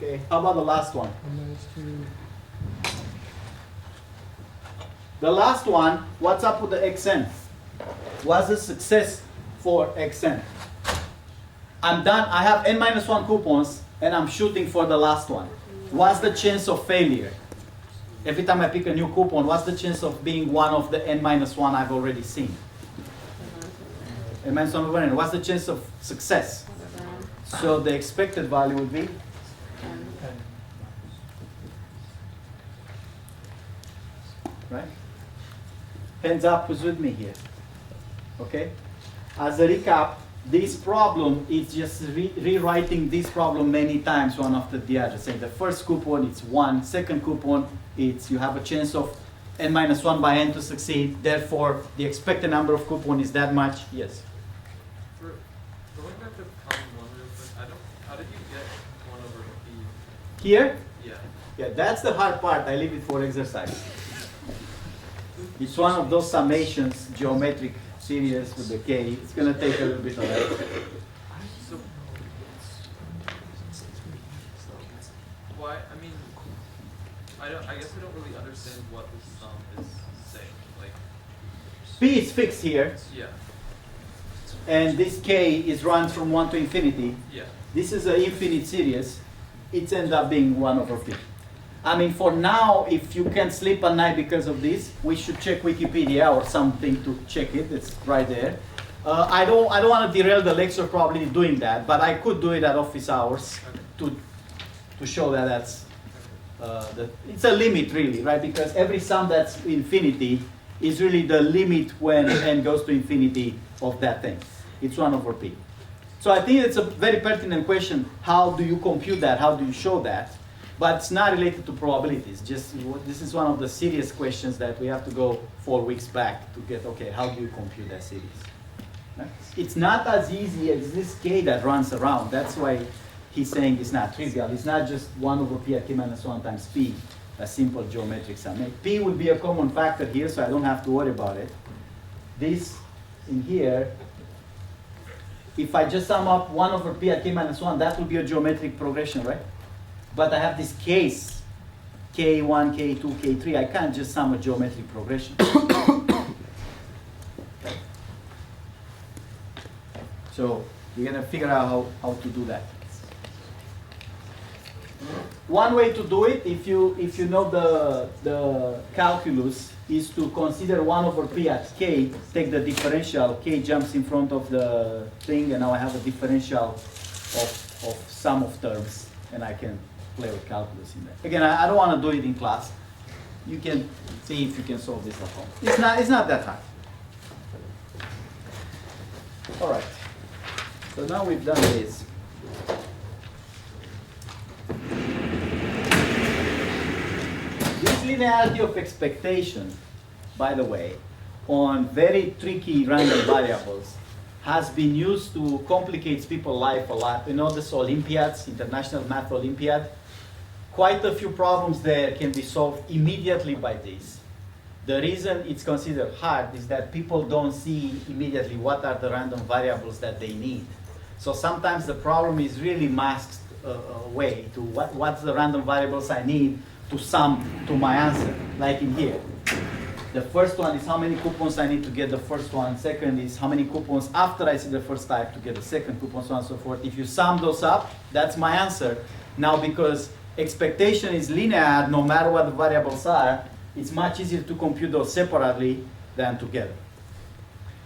2. Okay, how about the last one? n. The last one, what's up with the xn? What's the success for xn? I'm done, I have n minus 1 coupons, and I'm shooting for the last one. What's the chance of failure? Every time I pick a new coupon, what's the chance of being one of the n minus 1 I've already seen? N minus 1 over n. What's the chance of success? So the expected value would be? Right? Hands up who's with me here. Okay? As a recap, this problem is just rewriting this problem many times one after the other. Say the first coupon it's 1, second coupon it's you have a chance of n minus 1 by n to succeed, therefore the expected number of coupon is that much. Yes? for going back to column 1 real quick, how did you get 1 over p? Here? Yeah. Yeah, that's the hard part. I leave it for exercise. It's one of those summations, geometric series with the k. It's going to take a little bit of that. So, why, I mean, I guess I don't really understand what the sum is saying. Like, P is fixed here, yeah, and this k is run from 1 to infinity. yeah. This is an infinite series. It ends up being 1 over p. I mean, for now, if you can't sleep at night because of this, we should check Wikipedia or something to check it. It's right there. I don't want to derail the lecture probably doing that, but I could do it at office hours to show that that's it's a limit really, right? Because every sum that's infinity is really the limit when n goes to infinity of that thing. It's 1 over p. So I think it's a very pertinent question. How do you compute that? How do you show that? But it's not related to probabilities. Just this is one of the serious questions that we have to go 4 weeks back to get, okay, how do you compute that series? Right? It's not as easy as this k that runs around. That's why he's saying it's not trivial. It's not just 1 over p at k minus 1 times p, a simple geometric sum. P would be a common factor here, so I don't have to worry about it. This in here, if I just sum up 1 over p at k minus 1, that would be a geometric progression, right? But I have this case, k1, k2, k3. I can't just sum a geometric progression. So you're going to figure out how to do that. One way to do it, if you know the calculus, is to consider 1 over p at k, take the differential, k jumps in front of the thing, and now I have a differential of sum of terms, and I can play with calculus in there. Again, I don't want to do it in class. You can see if you can solve this at home. It's not that hard. All right. So now we've done this. This linearity of expectation, by the way, on very tricky random variables has been used to complicate people's life a lot. You know this Olympiads, International Math Olympiad? Quite a few problems there can be solved immediately by this. The reason it's considered hard is that people don't see immediately what are the random variables that they need. So sometimes the problem is really masked away to what's the random variables I need to sum to my answer, like in here. The first one is how many coupons I need to get the first one. Second is how many coupons after I see the first type to get the second coupon, so on and so forth. If you sum those up, that's my answer. Now, because expectation is linear, no matter what the variables are, it's much easier to compute those separately than together.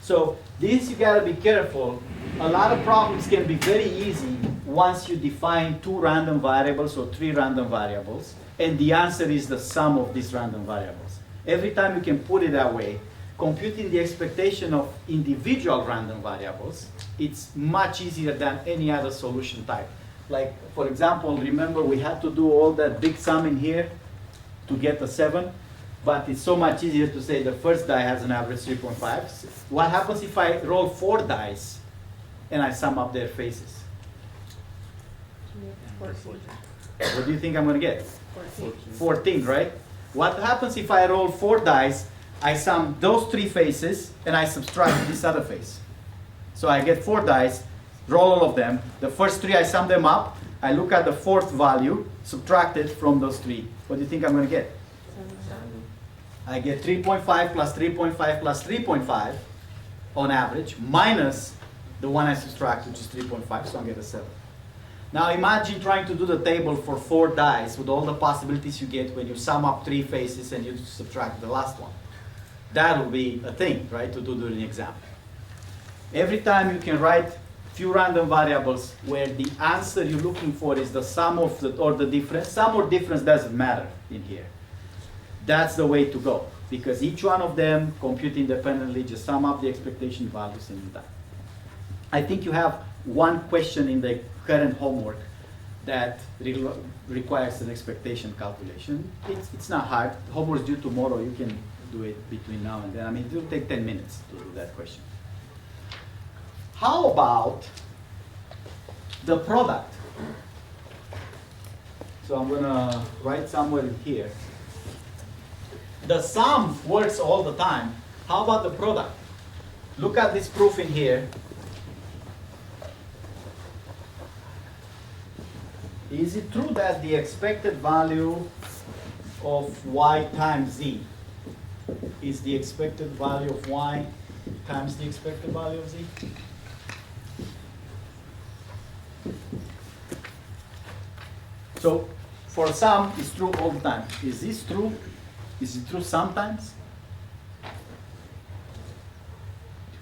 So this you gotta be careful. A lot of problems can be very easy once you define 2 random variables or 3 random variables, and the answer is the sum of these random variables. Every time you can put it that way, computing the expectation of individual random variables, it's much easier than any other solution type. Like, for example, remember we had to do all that big sum in here to get a 7, but it's so much easier to say the first die has an average 3.5. What happens if I roll 4 dice and I sum up their faces? 14. What do you think I'm going to get? 14. 14, right? What happens if I roll 4 dice, I sum those 3 faces, and I subtract this other face? So I get 4 dice, roll all of them. The first 3, I sum them up. I look at the 4th value, subtract it from those 3. What do you think I'm going to get? 7. I get 3.5 plus 3.5 plus 3.5 on average, minus the one I subtract, which is 3.5, so I get a 7. Now imagine trying to do the table for 4 dice with all the possibilities you get when you sum up 3 faces and you subtract the last one. That will be a thing, right, to do during the exam. Every time you can write few random variables where the answer you're looking for is the sum of or the difference. Sum or difference doesn't matter in here. That's the way to go, because each one of them compute independently, just sum up the expectation values and you're done. I think you have one question in the current homework that requires an expectation calculation. It's not hard. Homework is due tomorrow. You can do it between now and then. I mean, it will take 10 minutes to do that question. How about the product? So I'm going to write somewhere in here. The sum works all the time. How about the product? Look at this proof in here. Is it true that the expected value of y times z is the expected value of y times the expected value of z? So for sum, it's true all the time. Is this true? Is it true sometimes?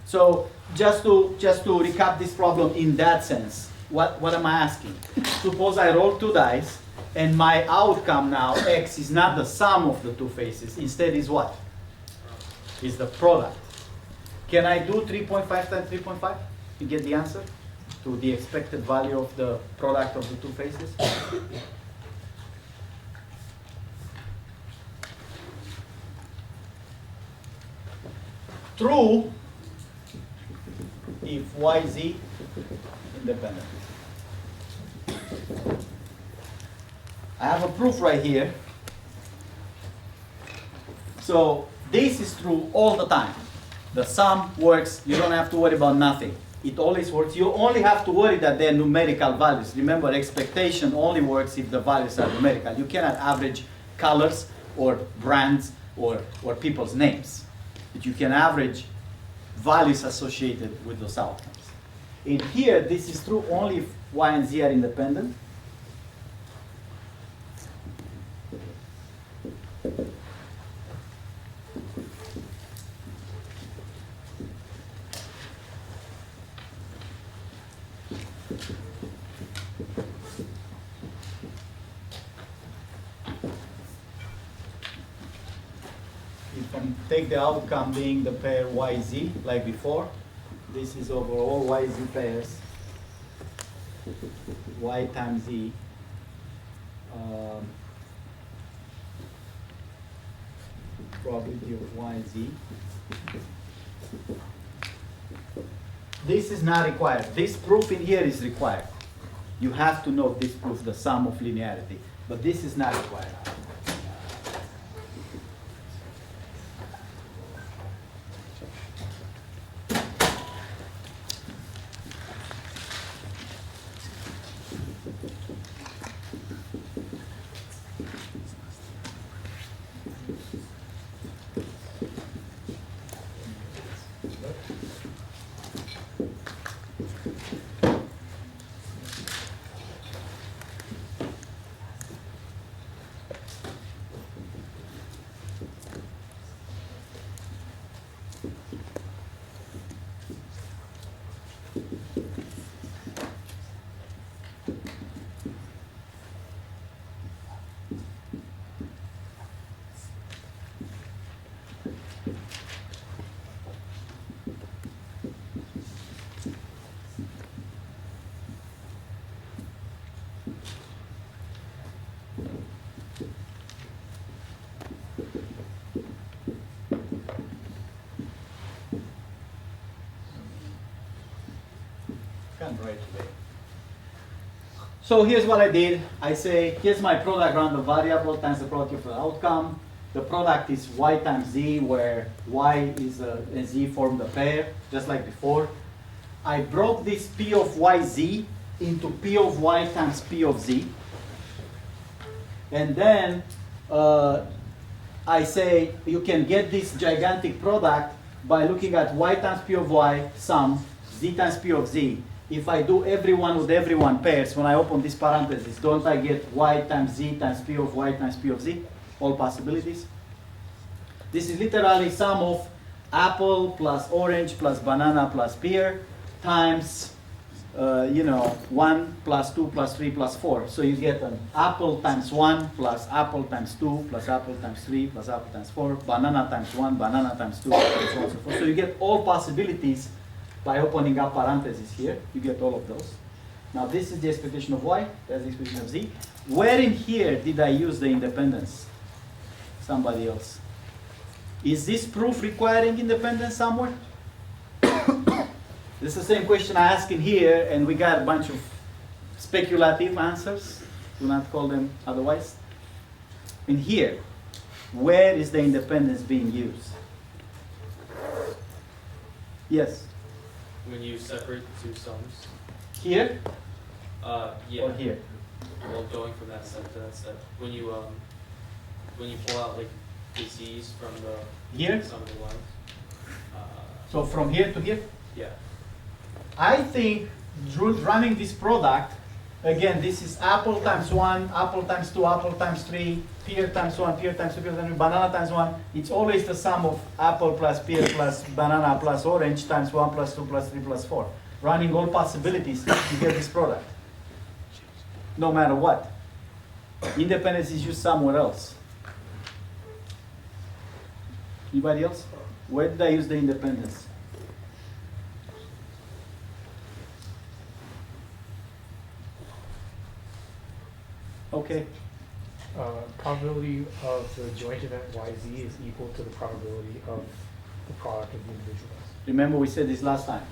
So just to recap this problem in that sense, what am I asking? Suppose I roll 2 dice, and my outcome now, x, is not the sum of the 2 faces. Instead is what? Is the product. Can I do 3.5 times 3.5 to get the answer to the expected value of the product of the 2 faces? True if yz independent. I have a proof right here. So this is true all the time. The sum works. You don't have to worry about nothing. It always works. You only have to worry that they're numerical values. Remember, expectation only works if the values are numerical. You cannot average colors or brands or people's names. But you can average values associated with those outcomes. In here, this is true only if y and z are independent. You can take the outcome being the pair yz, like before. This is over all yz pairs. Y times z. Probability of yz This is not required. This proof in here is required. You have to know this proof, the sum of linearity. But this is not required. Right away. So here's what I did. I say, here's my product random variable times the probability of the outcome. The product is y times z, where y is and z form the pair, just like before. I broke this p of yz into p of y times p of z. And then I say you can get this gigantic product by looking at y times p of y sum z times p of z. If I do everyone with everyone pairs, when I open this parenthesis, don't I get y times z times p of y times p of z? All possibilities. This is literally sum of apple plus orange plus banana plus pear times 1 plus 2 plus 3 plus 4. So you get an apple times 1 plus apple times 2 plus apple times 3 plus apple times 4, banana times 1, banana times 2, and so on and so forth. So you get all possibilities by opening up parentheses here. You get all of those. Now this is the expectation of y, that's the expectation of z. Where in here did I use the independence? Somebody else. Is this proof requiring independence somewhere? This is the same question I asked in here, and we got a bunch of speculative answers. Do not call them otherwise. In here, where is the independence being used? Yes? When you separate the two sums. Here? Yeah. Or here? Well, going from that step to that step. When you pull out like the z's from the Here? sum of the lines. So from here to here? Yeah. I think running this product, again, this is apple times 1, apple times 2, apple times 3, pear times 1, pear times 2, pear times 3, banana times 1. It's always the sum of apple plus pear plus banana plus orange times 1 plus 2 plus 3 plus 4. Running all possibilities to get this product. No matter what. Independence is used somewhere else. Anybody else? Where did I use the independence? Okay. Probability of the joint event yz is equal to the probability of the product of the individuals. Remember we said this last time.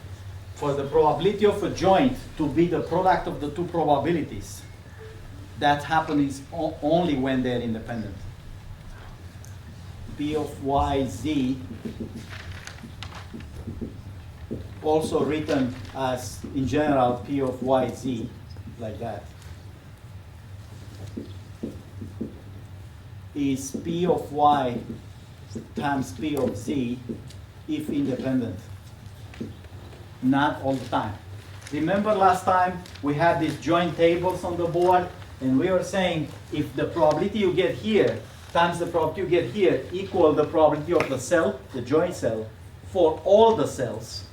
For the probability of a joint to be the product of the two probabilities, that happens only when they're independent. P of yz, also written as, in general, P of yz, like that, is P of y times P of z if independent. Not all the time. Remember last time we had these joint tables on the board, and we were saying if the probability you get here times the probability you get here equal the probability of the cell, the joint cell, for all the cells,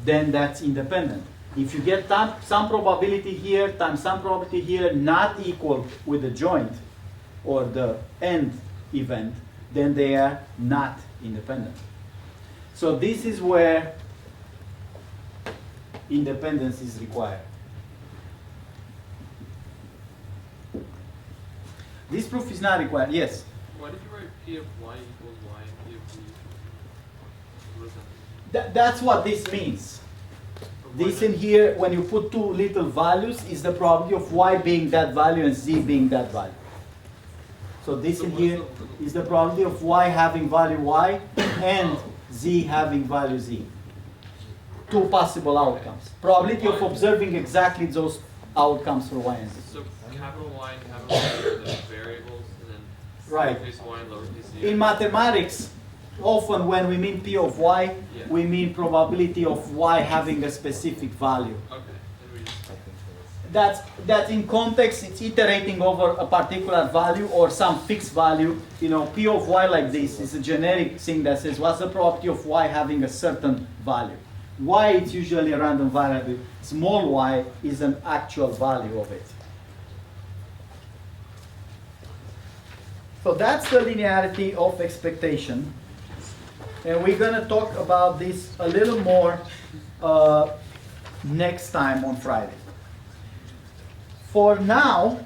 then that's independent. If you get some probability here times some probability here not equal with the joint or the end event, then they are not independent. So this is where independence is required. This proof is not required. Yes? Why did you write P of y equals y and P of z? What does that mean? That's what this means. This in here, when you put two little values, is the probability of y being that value and z being that value. So this in here is the probability of y having value y and z having value z. Two possible outcomes. Probability of observing exactly those outcomes for y and z. So capital Y and capital Z are the variables, and then Right. lowercase y and lowercase z. In mathematics, often when we mean P of y, Yeah. we mean probability of y having a specific value. Okay. Then we just That's in context, it's iterating over a particular value or some fixed value. You know, P of y like this is a generic thing that says what's the probability of y having a certain value. Y is usually a random variable. Small y is an actual value of it. So that's the linearity of expectation. And we're going to talk about this a little more next time on Friday. For now,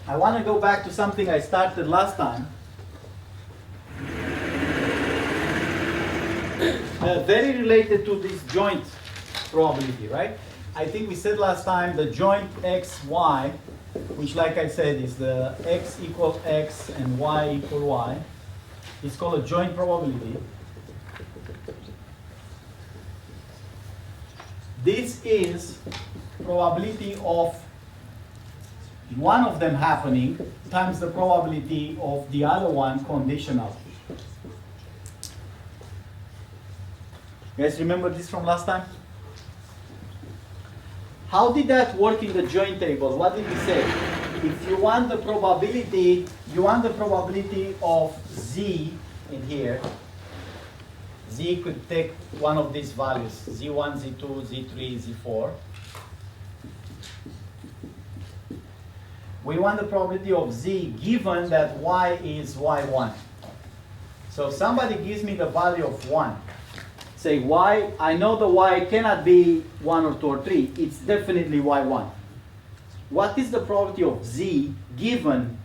I want to go back to something I started last time. Very related to this joint probability, right? I think we said last time the joint x, y, which like I said is the x equal x and y equal y. It's called a joint probability. This is probability of one of them happening times the probability of the other one conditional. You guys remember this from last time? How did that work in the joint table? What did we say? If you want the probability, of z in here. Z could take one of these values, z1, z2, z3, z4. We want the probability of z given that y is y1. So if somebody gives me the value of 1, say y, I know the y cannot be 1 or 2 or 3, it's definitely y1. What is the probability of z given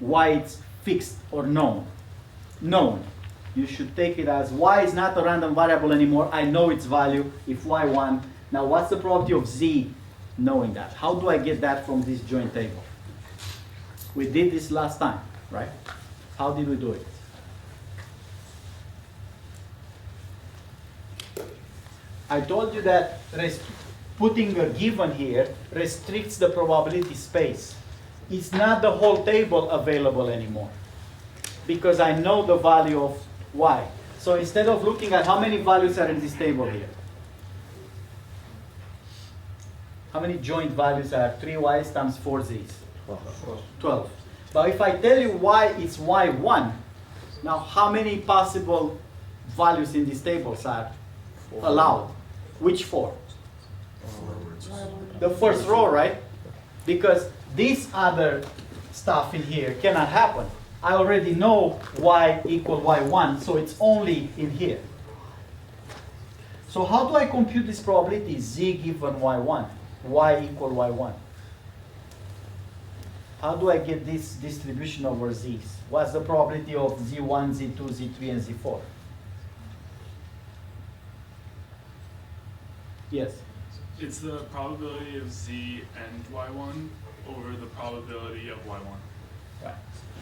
y it's fixed or known? Known. You should take it as y is not a random variable anymore, I know its value, if y1. Now what's the probability of z knowing that? How do I get that from this joint table? We did this last time, right? How did we do it? I told you that putting a given here restricts the probability space. It's not the whole table available anymore because I know the value of y. So instead of looking at how many values are in this table here, how many joint values are 3y's times 4z's? 12. But if I tell you y is y1, now how many possible values in these tables are allowed? Which 4? The first row, right? Because this other stuff in here cannot happen. I already know y equal y1, so it's only in here. So how do I compute this probability z given y1, y equal y1? How do I get this distribution over z's? What's the probability of z1, z2, z3, and z4? Yes? It's the probability of z and y1 over the probability of y1. Right.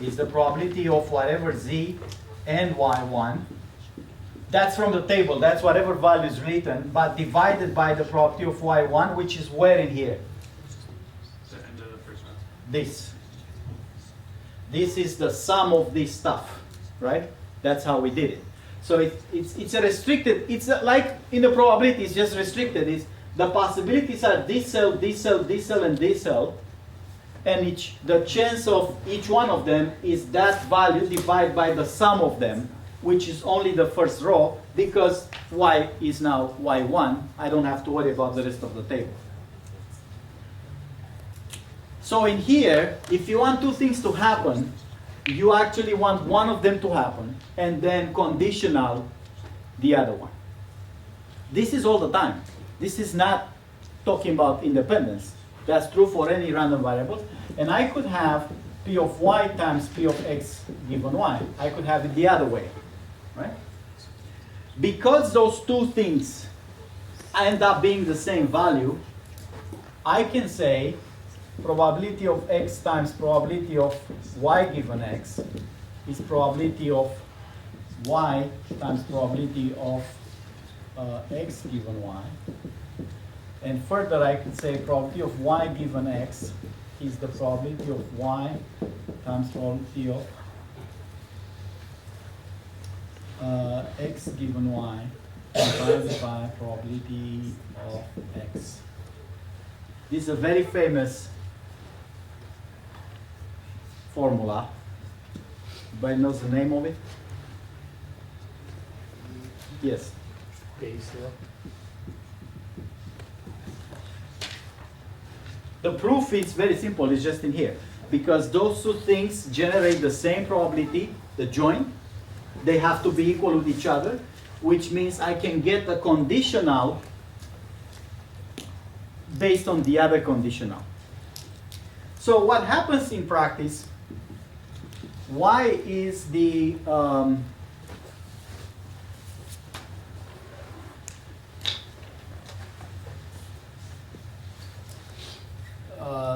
Is the probability of whatever z and y1. That's from the table. That's whatever value is written, but divided by the probability of y1, which is where in here? The end of the first one. This. This is the sum of this stuff, right? That's how we did it. So it's a restricted, it's like in the probability, it's just restricted. It's, the possibilities are this cell, this cell, this cell, and this cell. And the chance of each one of them is that value divided by the sum of them, which is only the first row, because y is now y1. I don't have to worry about the rest of the table. So in here, if you want two things to happen, you actually want one of them to happen, and then conditional the other one. This is all the time. This is not talking about independence. That's true for any random variable. And I could have P of y times P of x given y. I could have it the other way, right? Because those two things end up being the same value, I can say probability of x times probability of y given x is probability of y times probability of x given y. And further, I can say probability of y given x is the probability of y times probability of x given y divided by probability of x. This is a very famous formula. Everybody knows the name of it? Yes. Base law. The proof is very simple, it's just in here. Because those two things generate the same probability, the joint, they have to be equal with each other, which means I can get a conditional based on the other conditional. So what happens in practice, y is the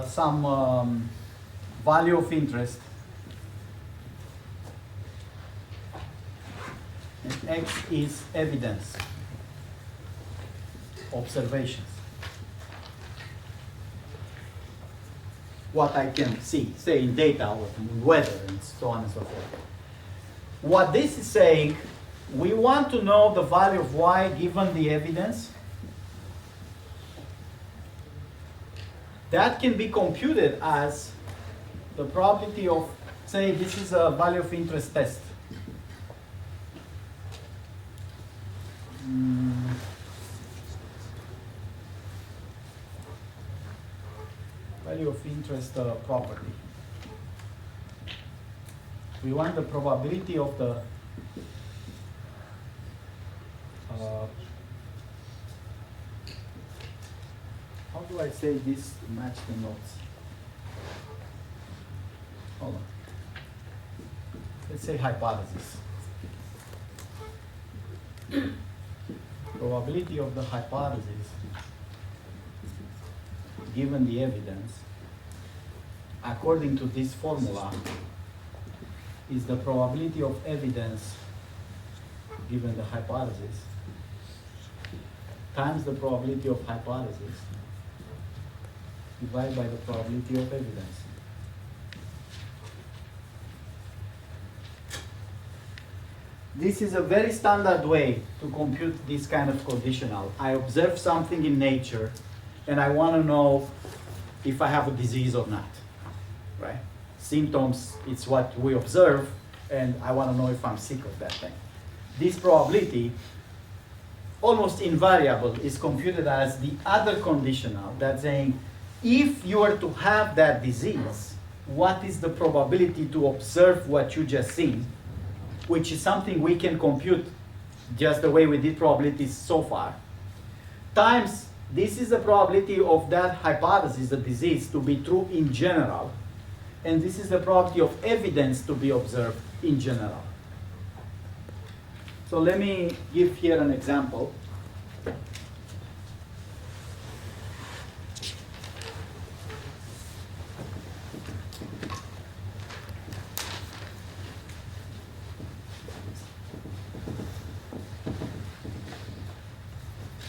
some value of interest, and x is evidence, observations, what I can see, say in data or in weather and so on and so forth. What this is saying, we want to know the value of y given the evidence. That can be computed as the probability of, say, this is a value of interest test. Value of interest property. We want the probability of the how do I say this to match the notes? Hold on. Let's say hypothesis. Probability of the hypothesis given the evidence according to this formula is the probability of evidence given the hypothesis times the probability of hypothesis divided by the probability of evidence. This is a very standard way to compute this kind of conditional. I observe something in nature and I want to know if I have a disease or not, right? Symptoms, it's what we observe, and I want to know if I'm sick of that thing. This probability, almost invariable, is computed as the other conditional, that's saying, if you were to have that disease, what is the probability to observe what you just seen, which is something we can compute just the way we did probabilities so far, times this is the probability of that hypothesis, the disease, to be true in general, and this is the probability of evidence to be observed in general. So let me give here an example.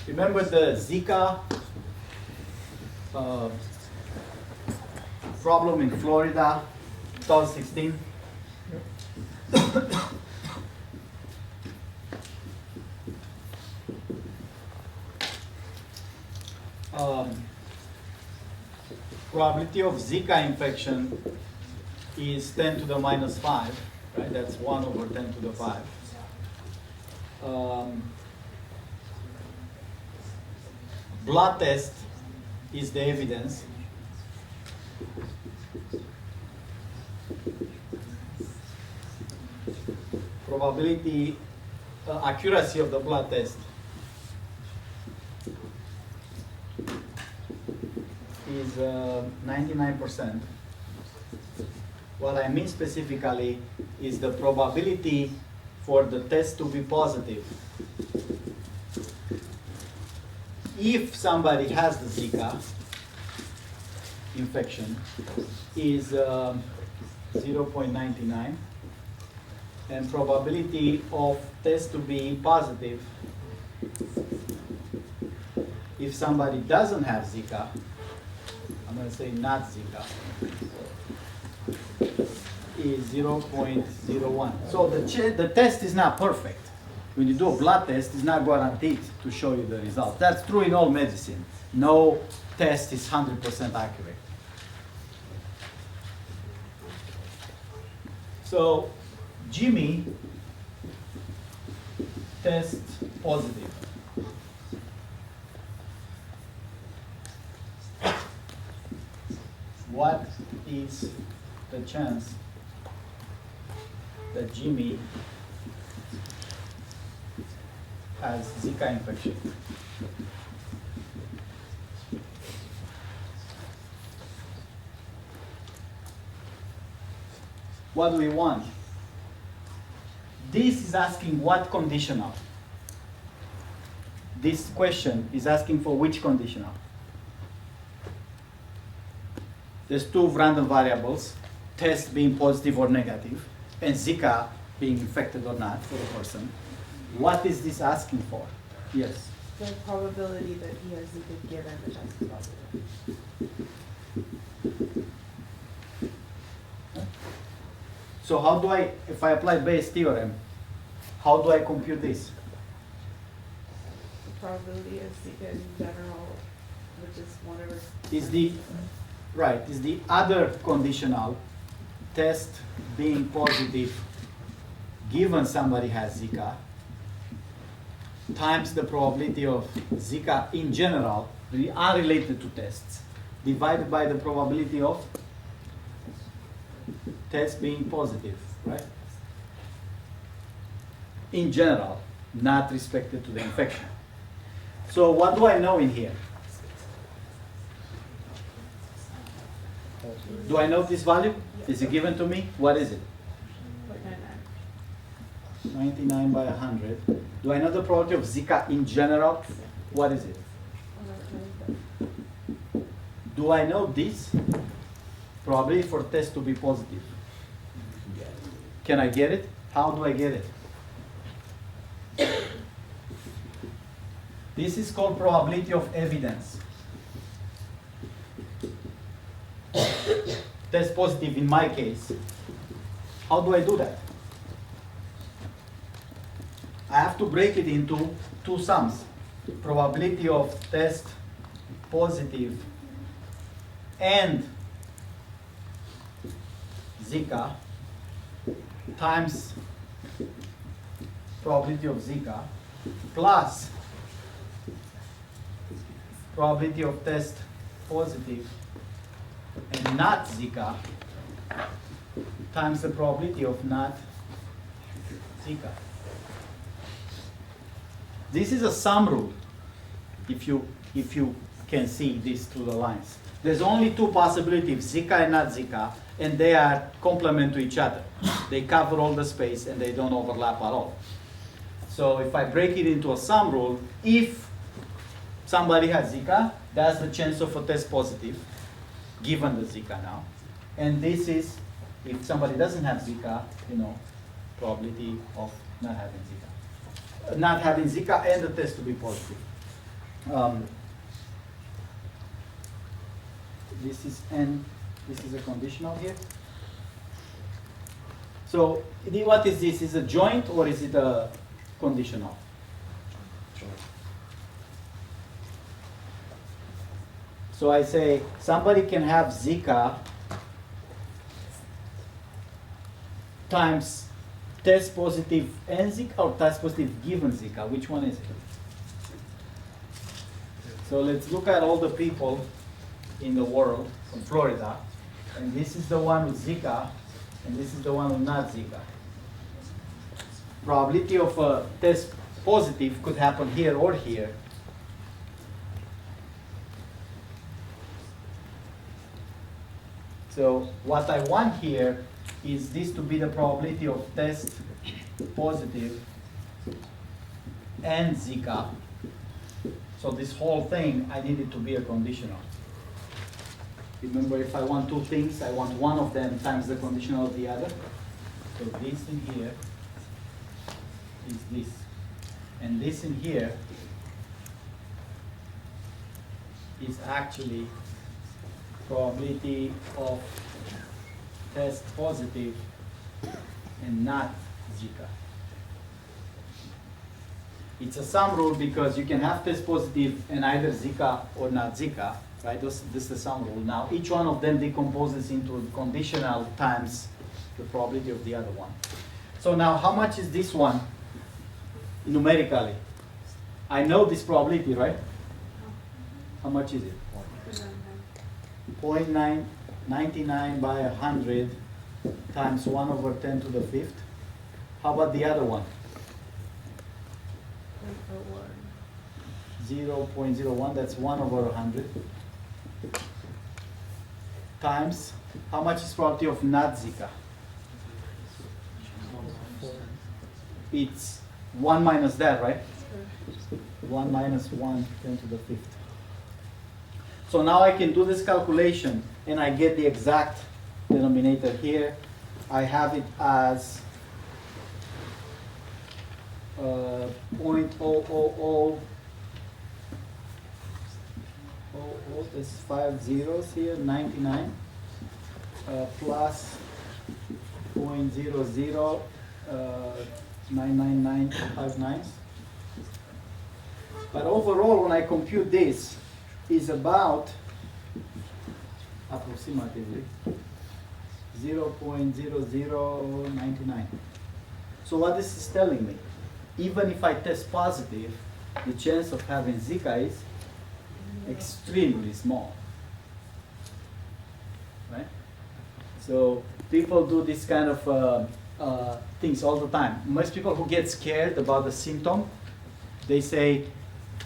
Remember the Zika problem in Florida, 2016? Probability of Zika infection is 10 to the minus 5, right? That's 1 over 10 to the 5. Blood test is the evidence. Probability, accuracy of the blood test is 99%. What I mean specifically is the probability for the test to be positive if somebody has the Zika infection is 0.99, and probability of test to be positive if somebody doesn't have Zika, I'm going to say not Zika, is 0.01. So the test is not perfect. When you do a blood test, it's not guaranteed to show you the result. That's true in all medicine. No test is 100% accurate. So Jimmy tests positive. What is the chance that Jimmy has Zika infection? What do we want? This is asking what conditional? This question is asking for which conditional? There's two random variables, test being positive or negative, and Zika being infected or not for the person. What is this asking for? Yes? The probability that he has Zika given the test is positive. So how do I, if I apply Bayes' theorem, how do I compute this? The probability of Zika in general, which is whatever. Is the other conditional test being positive given somebody has Zika times the probability of Zika in general, unrelated to tests, divided by the probability of test being positive, right? In general, not respected to the infection. So what do I know in here? Do I know this value? Is it given to me? What is it? 99 by 100. Do I know the probability of Zika in general? What is it? Do I know this? Probability for test to be positive. Can I get it? How do I get it? This is called probability of evidence. Test positive in my case. How do I do that? I have to break it into two sums. Probability of test positive and Zika times probability of Zika plus probability of test positive and not Zika times the probability of not Zika. This is a sum rule, if you can see this through the lines. There's only two possibilities, Zika and not Zika, and they are complement to each other. They cover all the space and they don't overlap at all. So if I break it into a sum rule, if somebody has Zika, that's the chance of a test positive, given the Zika now. And this is, if somebody doesn't have Zika, probability of not having Zika. Not having Zika and the test to be positive. This is a conditional here. So what is this? Is it a joint or is it a conditional? So I say somebody can have Zika times test positive and Zika or test positive given Zika. Which one is it? So let's look at all the people in the world from Florida. And this is the one with Zika, and this is the one with not Zika. Probability of a test positive could happen here or here. So what I want here is this to be the probability of test positive and Zika So this whole thing, I need it to be a conditional. Remember, if I want two things, I want one of them times the conditional of the other. So this in here is this. And this in here is actually probability of test positive and not Zika. It's a sum rule because you can have test positive and either Zika or not Zika, right? This is the sum rule. Now each one of them decomposes into conditional times the probability of the other one. So now how much is this one numerically? I know this probability, right? How much is it? 0.999 by 100 times 1 over 10 to the 5th. How about the other one? 0.01, that's 1 over 100. Times, how much is probability of not Zika? It's 1 minus that, right? 1 minus 1, 10 to the 5th. So now I can do this calculation and I get the exact denominator here. I have it as 0.000, there's 5 zeros here, 99, plus 0.00, 99959. But overall, when I compute this, is about approximately 0.0099. So what this is telling me, even if I test positive, the chance of having Zika is extremely small, right? So people do this kind of things all the time. Most people who get scared about the symptom, they say,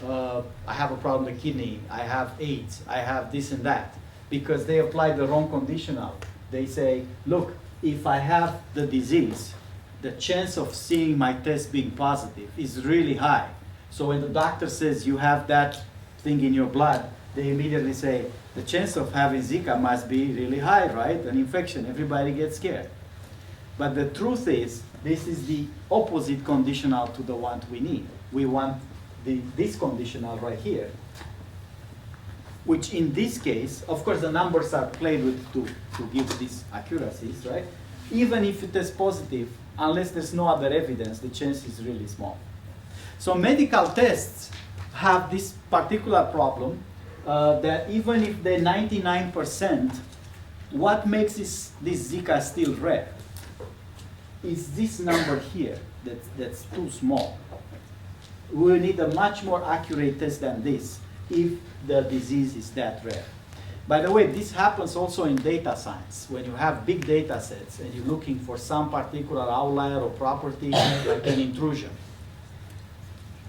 I have a problem with the kidney, I have AIDS, I have this and that, because they apply the wrong conditional. They say, look, if I have the disease, the chance of seeing my test being positive is really high. So when the doctor says you have that thing in your blood, they immediately say, the chance of having Zika must be really high, right? An infection, everybody gets scared. But the truth is, this is the opposite conditional to the one we need. We want this conditional right here, which in this case, of course the numbers are played with to give these accuracies, right? Even if it is positive, unless there's no other evidence, the chance is really small. So medical tests have this particular problem that even if they're 99%, what makes this Zika still rare is this number here that's too small. We need a much more accurate test than this if the disease is that rare. By the way, this happens also in data science. When you have big data sets and you're looking for some particular outlier or property, like an intrusion.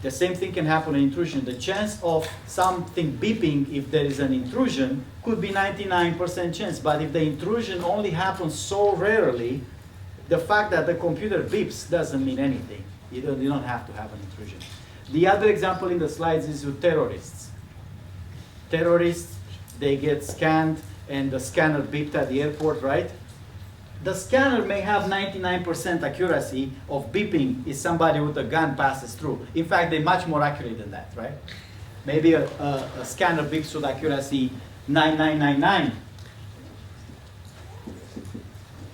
The same thing can happen in intrusion. The chance of something beeping if there is an intrusion could be 99% chance, but if the intrusion only happens so rarely, the fact that the computer beeps doesn't mean anything. You don't have to have an intrusion. The other example in the slides is with terrorists. Terrorists, they get scanned and the scanner beeped at the airport, right? The scanner may have 99% accuracy of beeping if somebody with a gun passes through. In fact, they're much more accurate than that, right? Maybe a scanner beeps with accuracy 9999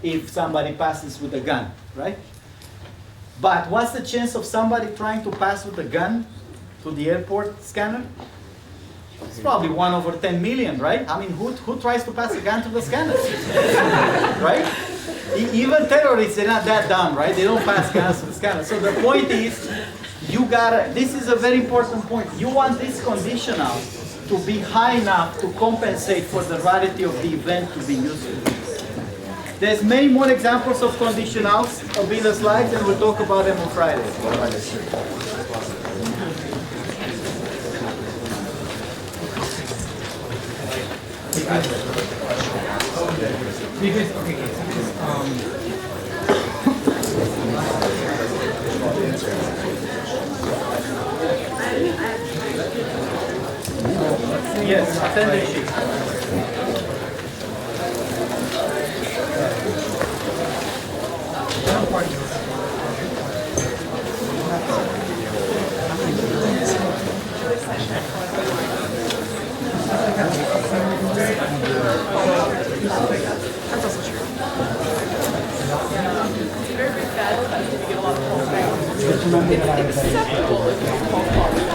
if somebody passes with a gun, right? But what's the chance of somebody trying to pass with a gun to the airport scanner? It's probably 1 over 10 million, right? I mean, who tries to pass a gun to the scanner? Right? Even terrorists, they're not that dumb, right? They don't pass guns to the scanner. So the point is, this is a very important point. You want this conditional to be high enough to compensate for the rarity of the event to be useful. There's many more examples of conditionals. I'll be the slides and we'll talk about them on Friday. attendance sheet. It's very bad, but you get a lot of calls back. It's acceptable if you call